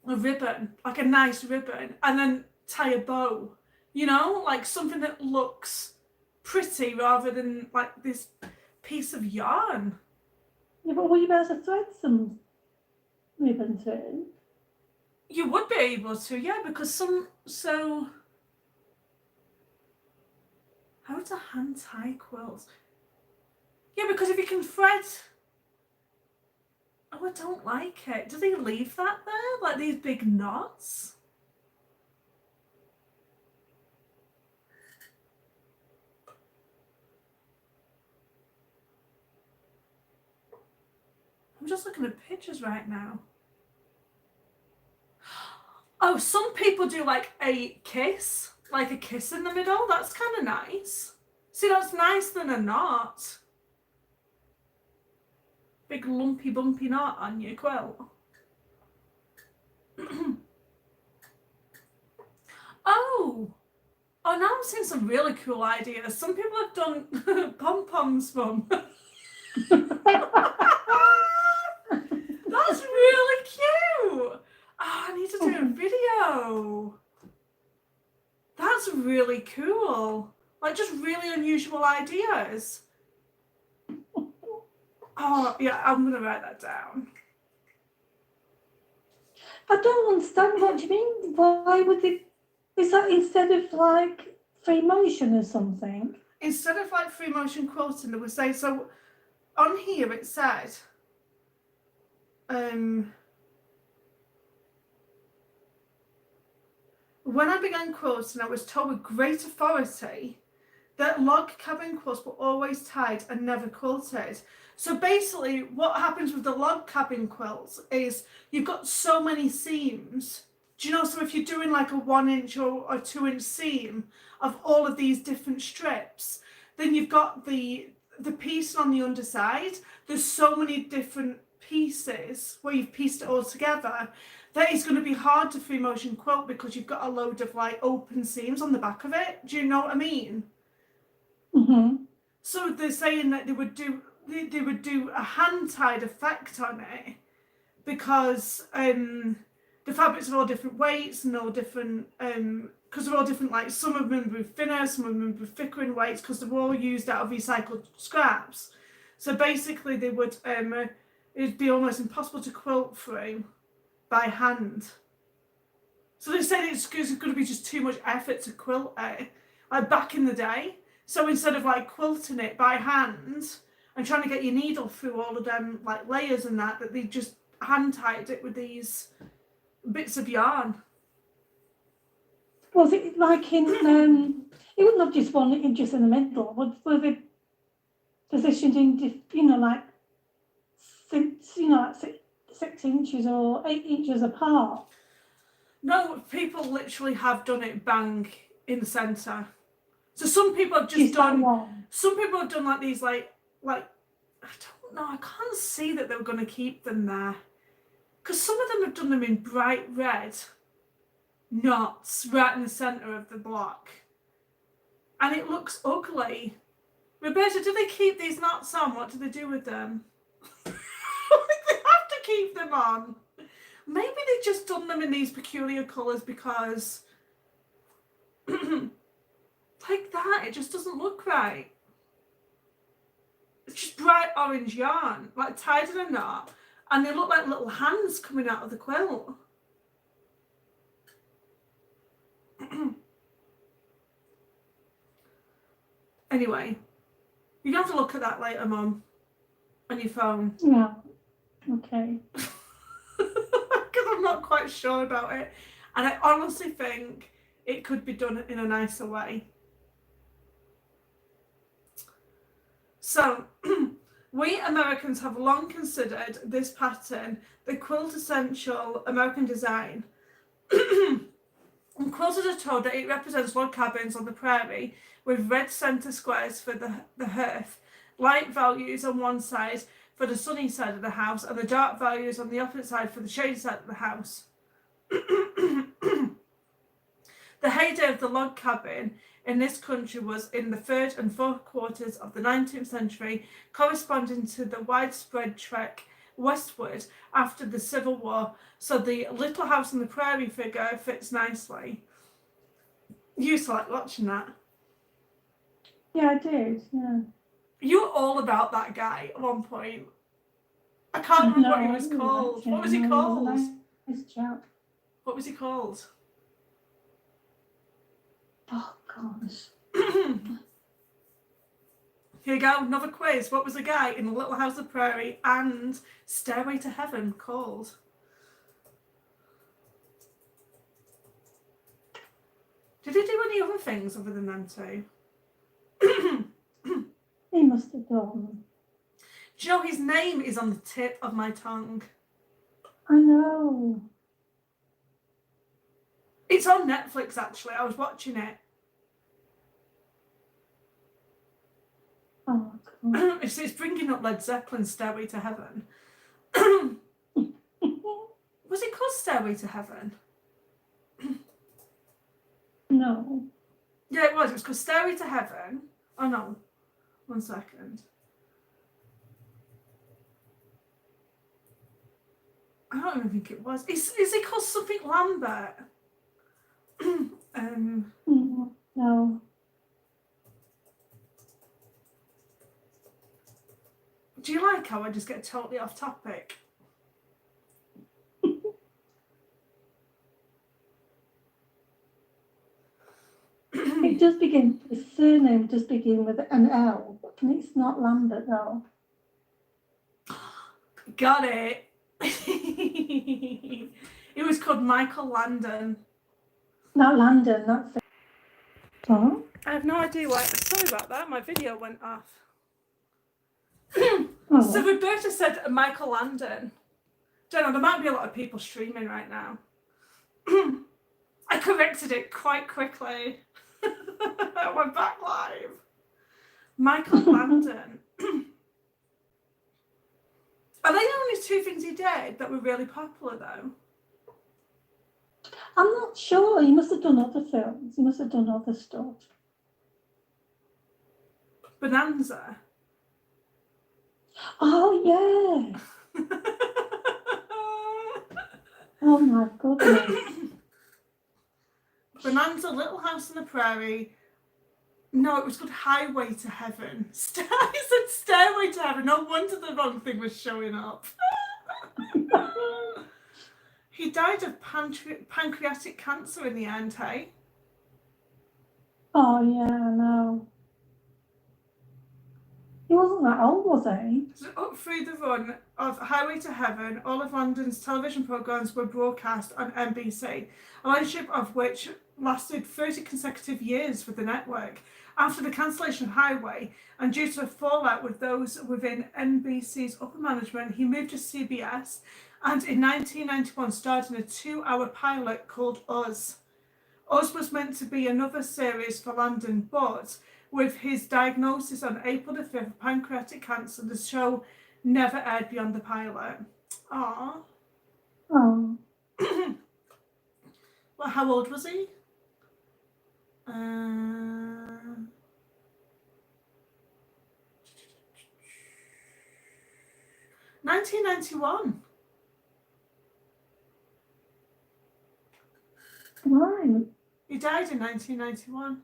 a ribbon, like a nice ribbon, and then tie a bow? You know, like something that looks pretty rather than like this piece of yarn. Yeah, but will you be able to thread some ribbon too? You would be able to, yeah, because so how to hand tie quilts? Yeah, because if you can thread. Oh, I don't like it. Do they leave that there? Like these big knots? I'm just looking at pictures right now. Oh, some people do like a kiss in the middle. That's kind of nice. See, that's nicer than a knot. Big lumpy bumpy knot on your quilt. Oh, now I'm seeing some really cool ideas. Some people have done pom-poms from. That's really cute. Oh, I need to do a video. That's really cool. Like just really unusual ideas. Oh, yeah, I'm going to write that down. I don't understand. What do you mean? Why would it? Is that instead of like free motion or something? Instead of like free motion quilting, they would say, so on here it said, when I began quilting, I was told with great authority that log cabin quilts were always tied and never quilted. So basically what happens with the log cabin quilts is you've got so many seams. Do you know, so if you're doing like a 1 inch or 2 inch seam of all of these different strips, then you've got the piece on the underside. There's so many different pieces where you've pieced it all together that it's going to be hard to free motion quilt because you've got a load of like open seams on the back of it. Do you know what I mean? Mm-hmm. So they're saying that they would do a hand-tied effect on it because the fabrics are all different weights and all different because they're all different, like some of them were thinner, some of them were thicker in weights because they were all used out of recycled scraps. So basically they would it'd be almost impossible to quilt through by hand. So they said it's going to be just too much effort to quilt it, like back in the day. So instead of like quilting it by hand and trying to get your needle through all of them like layers and that they just hand tied it with these bits of yarn. Was it like in, it wouldn't have just one just in the middle, were they positioned in, like 6 inches or 8 inches apart? No, people literally have done it bang in the centre. So some people have just done like these like I don't know, I can't see that they were going to keep them there because some of them have done them in bright red knots right in the centre of the block and it looks ugly. Roberta, do they keep these knots on? What do they do with them? They have to keep them on. Maybe they've just done them in these peculiar colours because like that, it just doesn't look right. It's just bright orange yarn, like tied in a knot, and they look like little hands coming out of the quilt. Anyway, you have to look at that later, Mum, on your phone. Yeah, okay. Because I'm not quite sure about it, and I honestly think it could be done in a nicer way. So, we Americans have long considered this pattern the quintessential American design. And quilters are told that it represents log cabins on the prairie with red centre squares for the hearth, light values on one side for the sunny side of the house, and the dark values on the opposite side for the shady side of the house. The heyday of the log cabin in this country was in the 3rd and 4th quarters of the 19th century, corresponding to the widespread trek westward after the Civil War. So the Little House on the Prairie figure fits nicely. You used to like watching that. Yeah, I did, yeah. You were all about that guy at one point. I can't remember what he was called. What was he called? Nice chap. What was he called? Oh, gosh. Here you go, another quiz. What was the guy in the Little House on the Prairie and Stairway to Heaven called? Did he do any other things other than them two? He must have done. Do you know his name is on the tip of my tongue? I know. It's on Netflix, actually. I was watching it. Oh, God. It's bringing up Led Zeppelin's Stairway to Heaven. Was it called Stairway to Heaven? No. Yeah, it was. It was called Stairway to Heaven. Oh, no. 1 second. I don't even think it was. Is it called something Lambert? No. Do you like how I just get totally off topic? It does begin, the surname does begin with an L, and it's not Lambert though. Got it. It was called Michael Landon. Not London, that's it. Oh. I have no idea why. Sorry about that. My video went off. Oh. So Roberta said Michael Landon. Don't know, there might be a lot of people streaming right now. I corrected it quite quickly. I went back live. Michael Landon. Are they the only two things he did that were really popular though? I'm not sure. He must have done other films. He must have done other stuff. Bonanza. Oh, yeah. Oh, my goodness. Bonanza, Little House on the Prairie. No, it was called Highway to Heaven. I said Stairway to Heaven. No wonder the wrong thing was showing up. He died of pancreatic cancer in the end, hey? Oh, yeah, I know. He wasn't that old, was he? So up through the run of Highway to Heaven, all of Landon's television programmes were broadcast on NBC, a ownership of which lasted 30 consecutive years for the network. After the cancellation of Highway, and due to a fallout with those within NBC's upper management, he moved to CBS, and in 1991 starred in a 2-hour pilot called Us. Us was meant to be another series for Landon, but with his diagnosis on April the 5th of pancreatic cancer, the show never aired beyond the pilot. Aww. Oh. Well, how old was he? 1991. Right. He died in 1991.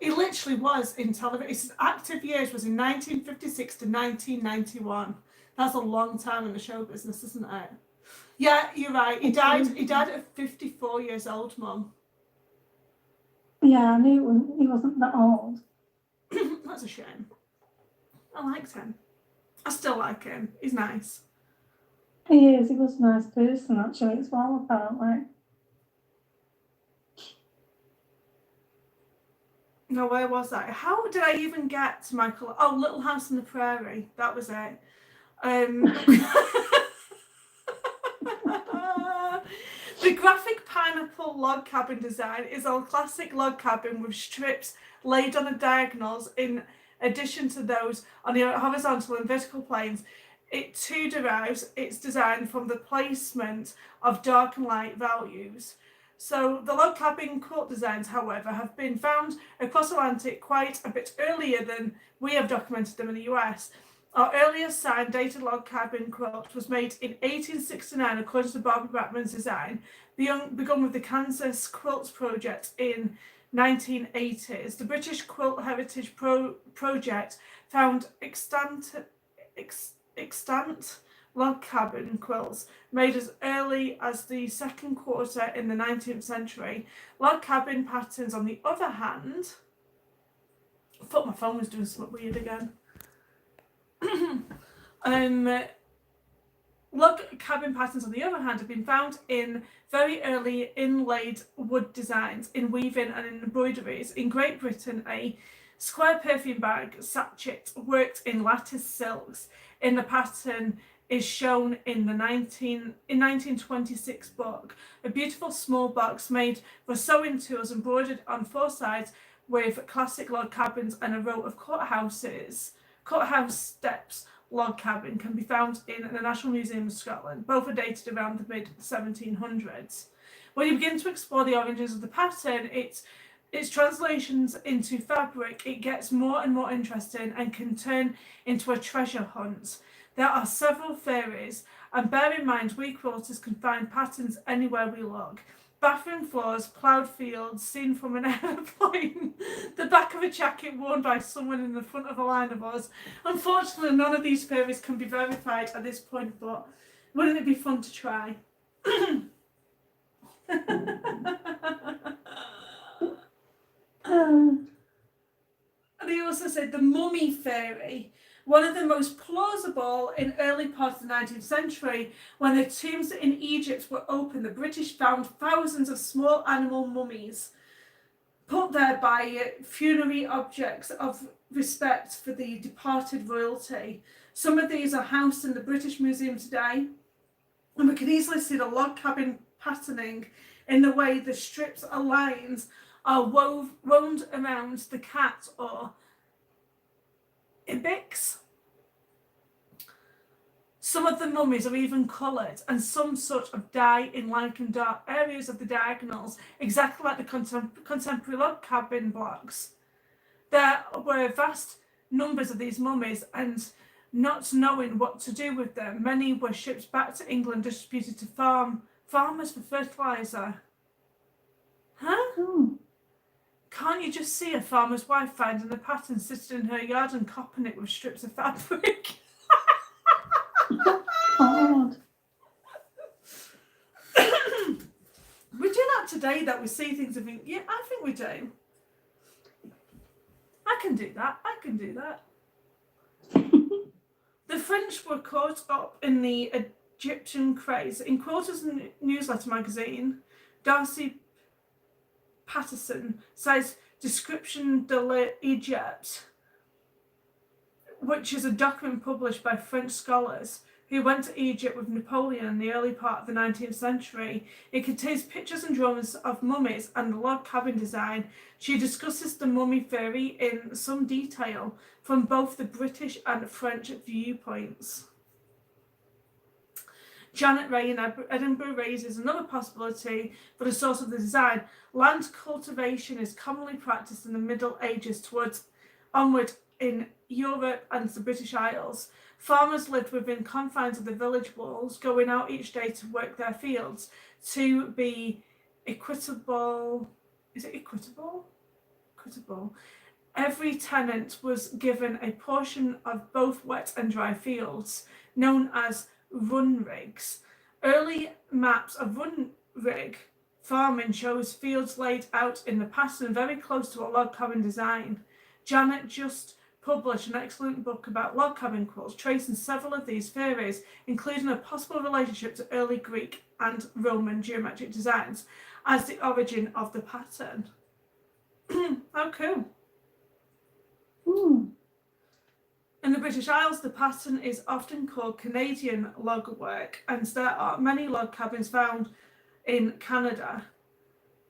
He literally was in television. His active years was in 1956 to 1991. That's a long time in the show business, isn't it? Yeah, you're right. He died at 54 years old, Mum. Yeah, I knew he wasn't that old. That's a shame. I liked him. I still like him. He's nice. He is. He was a nice person, actually, as well, apparently. No, where was I? How did I even get to Michael? Oh, Little House on the Prairie. That was it. The graphic pineapple log cabin design is a classic log cabin with strips laid on the diagonals in addition to those on the horizontal and vertical planes. It too derives its design from the placement of dark and light values. So the log cabin quilt designs, however, have been found across Atlantic quite a bit earlier than we have documented them in the US. Our earliest signed dated log cabin quilt was made in 1869 according to Barbara Bachman's design, begun with the Kansas Quilts project in 1980s. The British Quilt Heritage Project found extant log cabin quilts made as early as the second quarter in the 19th century. Log cabin patterns, on the other hand, I thought my phone was doing something weird again. Log cabin patterns, on the other hand, have been found in very early inlaid wood designs, in weaving and in embroideries. In Great Britain, a square perfume bag sachet worked in lattice silks in the pattern is shown in the 1926 book. A beautiful small box made for sewing tools embroidered on 4 sides with classic log cabins and a row of courthouse steps log cabin can be found in the National Museum of Scotland. Both are dated around the mid-1700s. When you begin to explore the origins of the pattern, its translations into fabric, it gets more and more interesting and can turn into a treasure hunt. There are several theories, and bear in mind we quilters can find patterns anywhere we look. Bathroom floors, ploughed fields, seen from an aeroplane, the back of a jacket worn by someone in the front of a line of us. Unfortunately, none of these theories can be verified at this point, but wouldn't it be fun to try? And he also said the mummy theory. one of the most plausible in early part of the 19th century. When the tombs in Egypt were opened, the British found thousands of small animal mummies put there by funerary objects of respect for the departed royalty. Some of these are housed in the British Museum today, and we can easily see the log cabin patterning in the way the strips or lines are wound around the cat or ibex. Some of the mummies are even coloured, and some sort of dye in light and dark areas of the diagonals, exactly like the contemporary log cabin blocks. There were vast numbers of these mummies, and not knowing what to do with them, many were shipped back to England, distributed to farmers for fertiliser. Huh? Oh. Can't you just see a farmer's wife finding a pattern sitting in her yard and copying it with strips of fabric? God. We do that today, that we see things and think, yeah, I think we do. I can do that. The French were caught up in the Egyptian craze. In Quilters newsletter magazine, Darcy Patterson says Description de l'Egypte, which is a document published by French scholars who went to Egypt with Napoleon in the early part of the 19th century. It contains pictures and drawings of mummies and the log cabin design. She discusses the mummy theory in some detail from both the British and French viewpoints. Janet Ray in Edinburgh raises another possibility for the source of the design. Land cultivation is commonly practiced in the Middle Ages onward in Europe and the British Isles. Farmers lived within confines of the village walls, going out each day to work their fields. To be equitable, is it equitable? Equitable. Every tenant was given a portion of both wet and dry fields, known as run rigs. Early maps of run rig farming shows fields laid out in the pattern very close to a log cabin design. Janet just published an excellent book about log cabin quilts, tracing several of these theories, including a possible relationship to early Greek and Roman geometric designs as the origin of the pattern. How cool. Ooh. In the British Isles, the pattern is often called Canadian log work, and there are many log cabins found in Canada.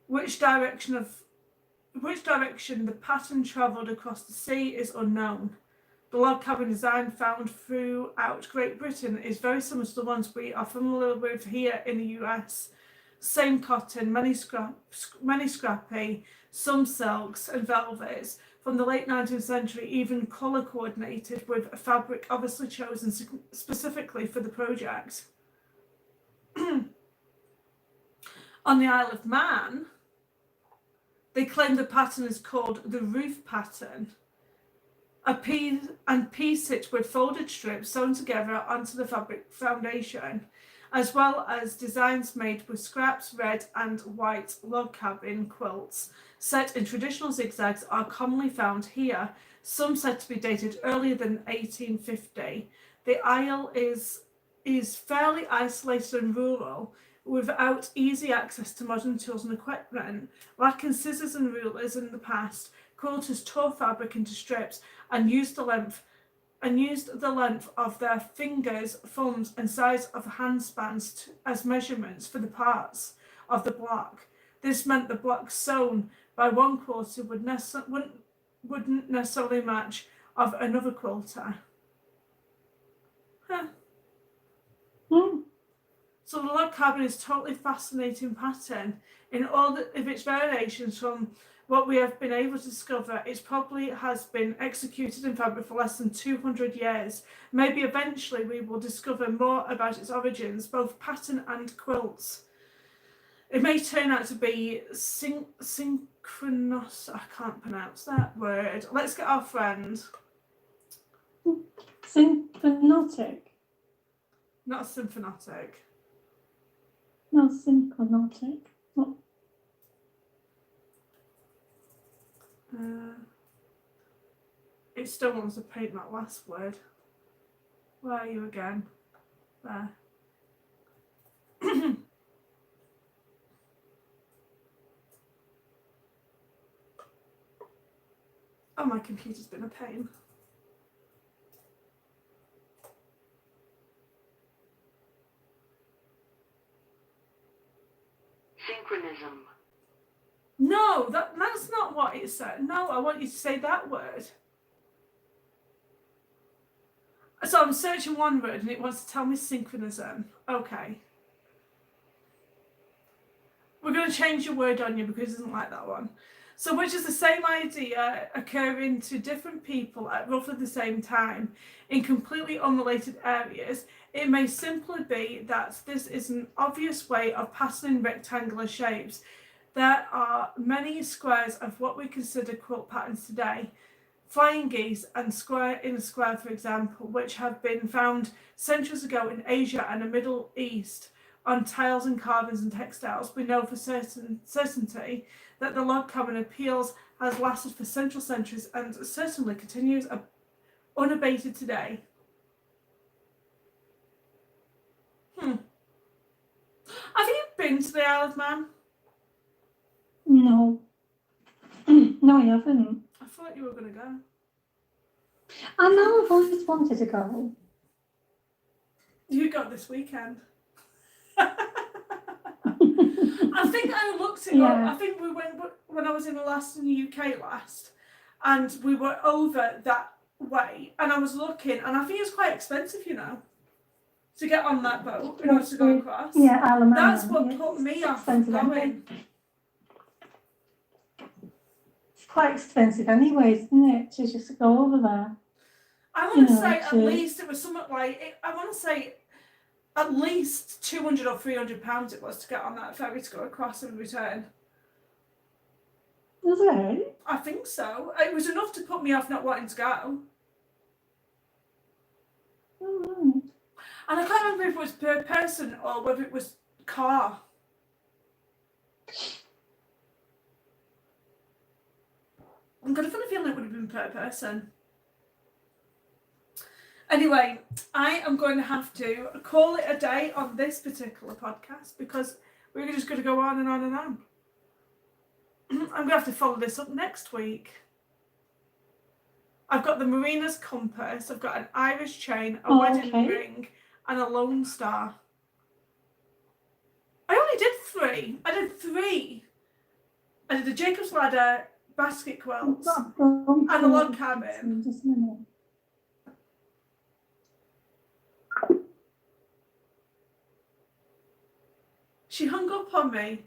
Which direction the pattern travelled across the sea is unknown. The log cabin design found throughout Great Britain is very similar to the ones we are familiar with here in the US. Same cotton, many scrappy, some silks and velvets. From the late 19th century, even colour coordinated with a fabric obviously chosen specifically for the project. On the Isle of Man, they claim the pattern is called the roof pattern. A piece it with folded strips sewn together onto the fabric foundation, as well as designs made with scraps, red and white log cabin quilts set in traditional zigzags are commonly found here, some said to be dated earlier than 1850. The isle is fairly isolated and rural, without easy access to modern tools and equipment. Lacking scissors and rulers in the past, quilters tore fabric into strips and used the length of their fingers, thumbs and size of handspans as measurements for the parts of the block. This meant the blocks sewn by one quilter wouldn't necessarily match of another quilter. Huh. Mm. So the log cabin is a totally fascinating pattern. In all of its variations, from what we have been able to discover, it probably has been executed in fabric for less than 200 years. Maybe eventually we will discover more about its origins, both pattern and quilts. It may turn out to be synchronous. I can't pronounce that word. Let's get our friend. Symphonotic. Not symphonotic. No, symphonotic. What? it still wants to paint that last word. Where are you again? There. Oh, my computer's been a pain. Synchronism. No, that's not what it said. No, I want you to say that word. So I'm searching one word and it wants to tell me synchronism. Okay. We're going to change your word on you because it doesn't like that one. So which is the same idea occurring to different people at roughly the same time in completely unrelated areas. It may simply be that this is an obvious way of passing in rectangular shapes. There are many squares of what we consider quilt patterns today, flying geese and square in a square, for example, which have been found centuries ago in Asia and the Middle East on tiles and carvings and textiles. We know for certainty that the log cabin appeals has lasted for several centuries and certainly continues unabated today. Have you been to the Isle of Man? No. No, I haven't. I thought you were going to go. I know I've always wanted to go. You got this weekend. I think I looked it up. I think we went when I was in the UK last, and we were over that way, and I was looking, and I think it's quite expensive, you know, to get on that boat in order to go across. Yeah, Isle of Man. That's what put me off going. It's quite expensive anyway, isn't it, to just go over there? I want to say at least it was something like, I want to say at least £200 or £300 it was to get on that ferry to go across and return. Was it? I think so. It was enough to put me off not wanting to go. Oh. And I can't remember if it was per person or whether it was car. I'm going to feel a feeling it would have been per person. Anyway, I am going to have to call it a day on this particular podcast because we're just going to go on and on and on. I'm going to have to follow this up next week. I've got the Marina's compass, I've got an Irish chain, a wedding ring, and a Lone Star. I only did 3. I did 3. I did a Jacob's Ladder, basket quilts, and a log cabin. Just a minute. She hung up on me.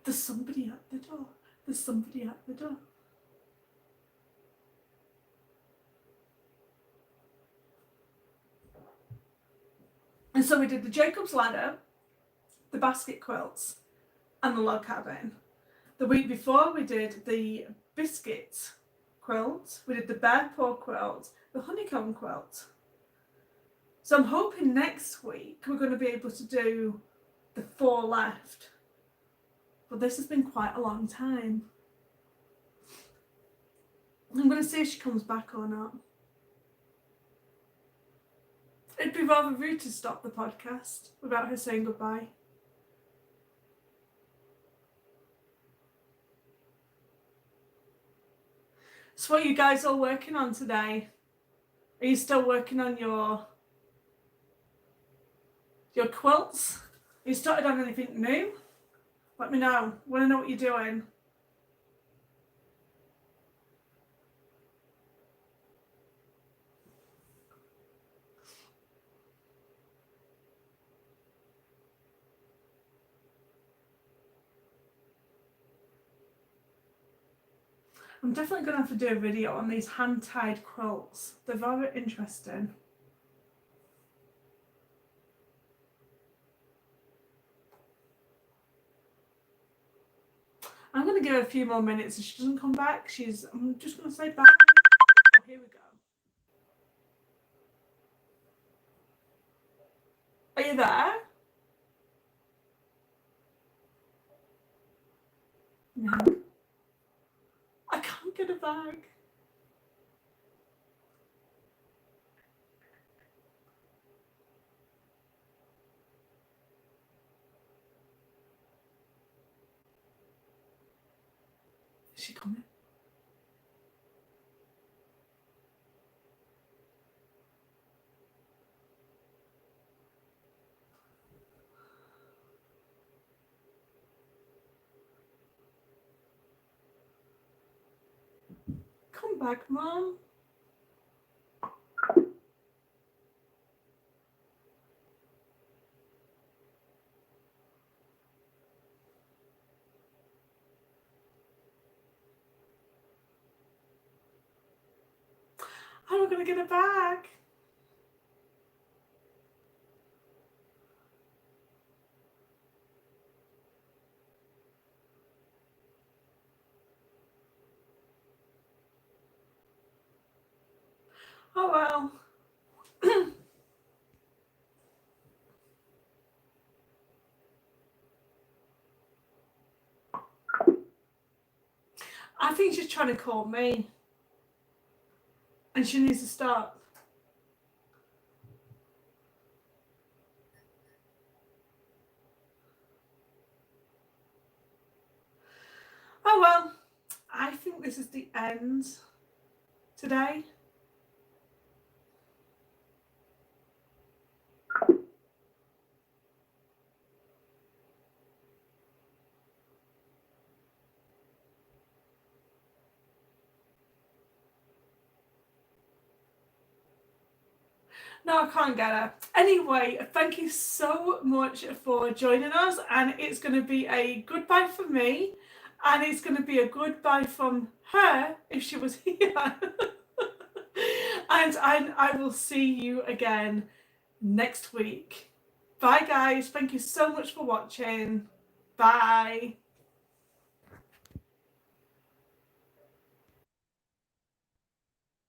There's somebody at the door. There's somebody at the door. And so we did the Jacob's Ladder, the basket quilts, and the log cabin. The week before we did the biscuit quilt, we did the bear paw quilt, the honeycomb quilt. So I'm hoping next week we're going to be able to do the 4 left. But this has been quite a long time. I'm going to see if she comes back or not. It'd be rather rude to stop the podcast without her saying goodbye. So what are you guys all working on today? Are you still working on your quilts? Have you started on anything new? Let me know. I want to know what you're doing. I'm definitely going to have to do a video on these hand-tied quilts. They're very interesting. I'm going to give her a few more minutes. If she doesn't come back, I'm just going to say bye. Oh, here we go. Are you there? No. get a bag. Is she coming? Come back, Mum. I'm not going to get a bag. Oh well. I think she's trying to call me. And she needs to stop. Oh well. I think this is the end today. No, I can't get her. Anyway, thank you so much for joining us, and it's going to be a goodbye from me, and it's going to be a goodbye from her if she was here. And I will see you again next week. Bye guys, thank you so much for watching. Bye.